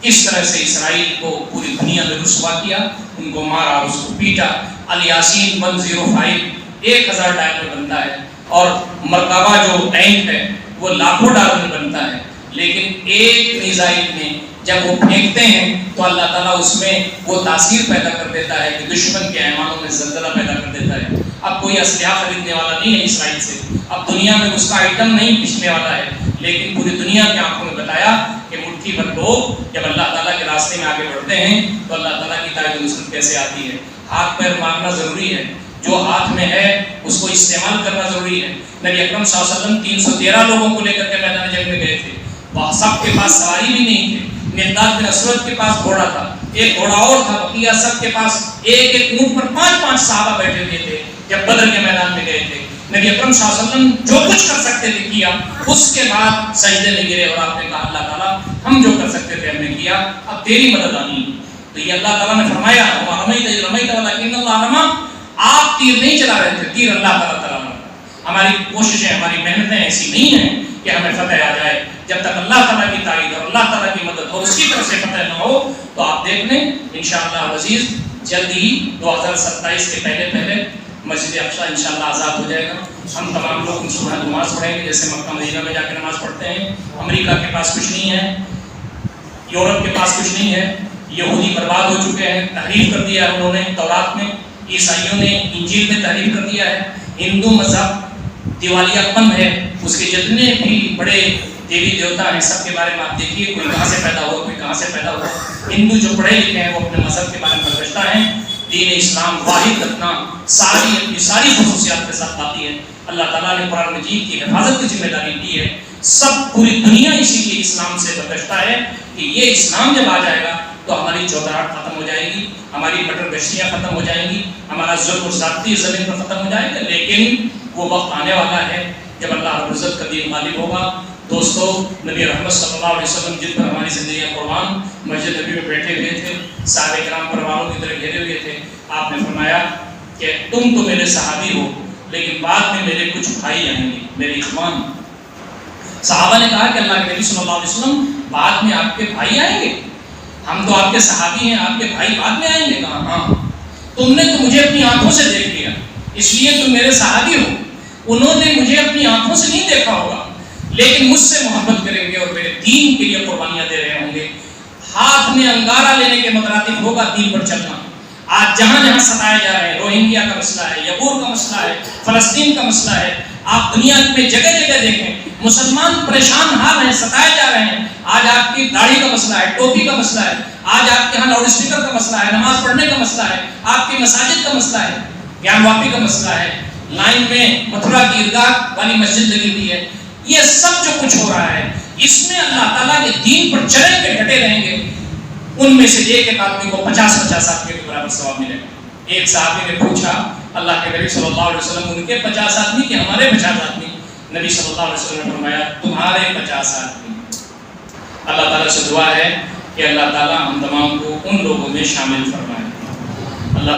کس طرح سے اسرائیل کو پوری دنیا میں رسوا کیا, ان کو مارا, اس کو پیٹا. الیاسین 105 $1000 میں بنتا ہے اور مرکبہ جو ٹینک ہے وہ لاکھوں ڈالر میں بنتا ہے, لیکن ایک میزائل میں جب وہ پھینکتے ہیں تو اللہ تعالیٰ اس میں وہ تاثیر پیدا کر دیتا ہے کہ دشمن کے ایمانوں میں زلزلہ پیدا کر دیتا ہے. اب کوئی اسلحہ خریدنے والا نہیں ہے اسرائیل سے, اب دنیا میں اس کا آئٹم نہیں بچنے والا ہے, لیکن پوری دنیا کی آنکھوں میں بتایا کہ مٹھی بھر لوگ جب اللہ تعالیٰ کے راستے میں آگے بڑھتے ہیں تو اللہ تعالیٰ کی تائید و نصرت کیسے آتی ہے. ہاتھ پیر مارنا ضروری ہے, جو ہاتھ میں ہے اس کو استعمال کرنا ضروری ہے. نبی اکرم صلی اللہ علیہ وسلم 313 لوگوں کو لے کر کے میدان جنگ میں گئے تھے. وہاں سب کے پاس سواری بھی نہیں تھے. مقداد بن اسود کے پاس گھوڑا تھا, ایک گھوڑا اور تھا. بقیہ سب کے پاس ایک ایک اونٹ پر 5 صحابہ بیٹھے ہوئے تھے جب بدر کے میدان میں گئے تھے. نبی اکرم صلی اللہ علیہ وسلم جو کچھ کر سکتے تھے کیا, اس کے بعد سجدے میں گرے اور آپ نے کہا اللہ تعالیٰ ہم جو کر سکتے تھے ہم نے کیا, اب تیری مدد آنی. تو یہ اللہ تعالیٰ نے فرمایا رمیت ولکن اللہ رمی, آپ تیر نہیں چلا رہے تھے, تیر اللہ تعالیٰ نے. ہماری کوششیں ہماری محنتیں ایسی نہیں ہیں کہ ہمیں فتح آ جائے. جب تک اللہ تعالیٰ کی تائید اور اللہ تعالیٰ کی مدد اور اس کی طرف سے فتح نہ ہو تو آپ دیکھ لیں انشاءاللہ عزیز جلد ہی 2027 کے پہلے مسجد اقصی انشاءاللہ آزاد ہو جائے گا. ہم تمام لوگ صبح نماز پڑھیں گے جیسے مکہ مدینہ میں جا کے نماز پڑھتے ہیں. امریکہ کے پاس کچھ نہیں ہے, یورپ کے پاس کچھ نہیں ہے. یہودی برباد ہو چکے ہیں, تحریف کر دیا ہے انہوں نے تورات میں, عیسائیوں نے انجیل میں تحریف کر دیا ہے. ہندو مذہب دیوالیہ پن ہے, اس کے جتنے بھی بڑے دیوی دیوتا ہیں سب کے بارے میں آپ دیکھیے کوئی کہاں سے پیدا ہوا, کوئی کہاں سے پیدا ہوا. ہندو جو پڑھے لکھے ہیں وہ اپنے مذہب کے بارے میں پرگشتہ ہیں. دین اسلام واحد رکھنا اپنی ساری خصوصیات کے ساتھ آتی ہے. اللہ تعالیٰ نے قرآن مجید کی حفاظت کی ذمہ داری دی ہے. سب پوری دنیا اسی لیے اسلام سے پرگشتہ ہے کہ یہ اسلام جب آ جائے گا تو ہماری چودراہٹ ختم ہو جائے گی, ہماری بٹر گشتیاں ختم ہو جائیں گی, ہمارا ظلم و زیادتی زمین پر ختم ہو جائے گا. لیکن وہ وقت آنے والا ہے جب اللہ رب العزت کا دین غالب ہوگا. دوستو, نبی رحمت صلی اللہ علیہ وسلم جن پر ہماری زندگیاں قربان مسجد نبی میں بیٹھے ہوئے تھے, صحابہ کرام پروانوں کی طرح گھیرے ہوئے تھے. آپ نے فرمایا کہ تم تو میرے صحابی ہو لیکن بعد میں میرے کچھ بھائی آئیں گے, میرے اخوان. صحابہ نے کہا کہ اللہ کے نبی صلی اللہ علیہ وسلم بعد میں آپ کے بھائی آئیں گے, ہم تو آپ کے صحابی ہیں, آپ کے بھائی بعد میں آئیں گے. کہا ہاں, تم نے تو مجھے اپنی آنکھوں سے دیکھ لیا اس لیے تم میرے صحابی ہو. انہوں نے مجھے اپنی آنکھوں سے نہیں دیکھا ہوگا لیکن مجھ سے محبت کریں گے اور میرے دین کے لیے قربانیاں دے رہے ہوں گے. ہاتھ میں انگارہ لینے کے مترادف ہوگا دین پر چلنا. آج جہاں جہاں ستائے جا رہے ہیں, روہنگیا کا مسئلہ ہے, یبور کا مسئلہ ہے, فلسطین کا مسئلہ ہے, آپ دنیا میں جگہ جگہ دیکھیں مسلمان پریشان حال ہیں, ستائے جا رہے ہیں. آج آپ کی داڑھی کا مسئلہ ہے, ٹوپی کا مسئلہ ہے, آج آپ کے یہاں لاؤڈ اسپیکر کا مسئلہ ہے, نماز پڑھنے کا مسئلہ ہے, آپ کی مساجد کا مسئلہ ہے, گیان واپی کا مسئلہ ہے, لائن میں متھرا کی عیدگاہ والی مسجد لگی ہوئی ہے. یہ سب جو کچھ ہو رہا ہے اس میں اللہ تعالیٰ کے دین پر چلیں گے, ڈٹے رہیں گے, ان میں سے ایک آدمی کو 50 آدمی کے برابر ثواب ملے گا. ایک صحابی نے پوچھا اللہ کے نبی صلی اللہ علیہ وسلم, ان کے 50 آدمی کہ ہمارے 50 آدمی؟ نبی صلی اللہ علیہ وسلم نے فرمایا تمہارے 50 آدمی. اللہ تعالیٰ سے دعا ہے کہ اللہ تعالیٰ ہم تمام کو ان لوگوں میں شامل فرمائے. اللہ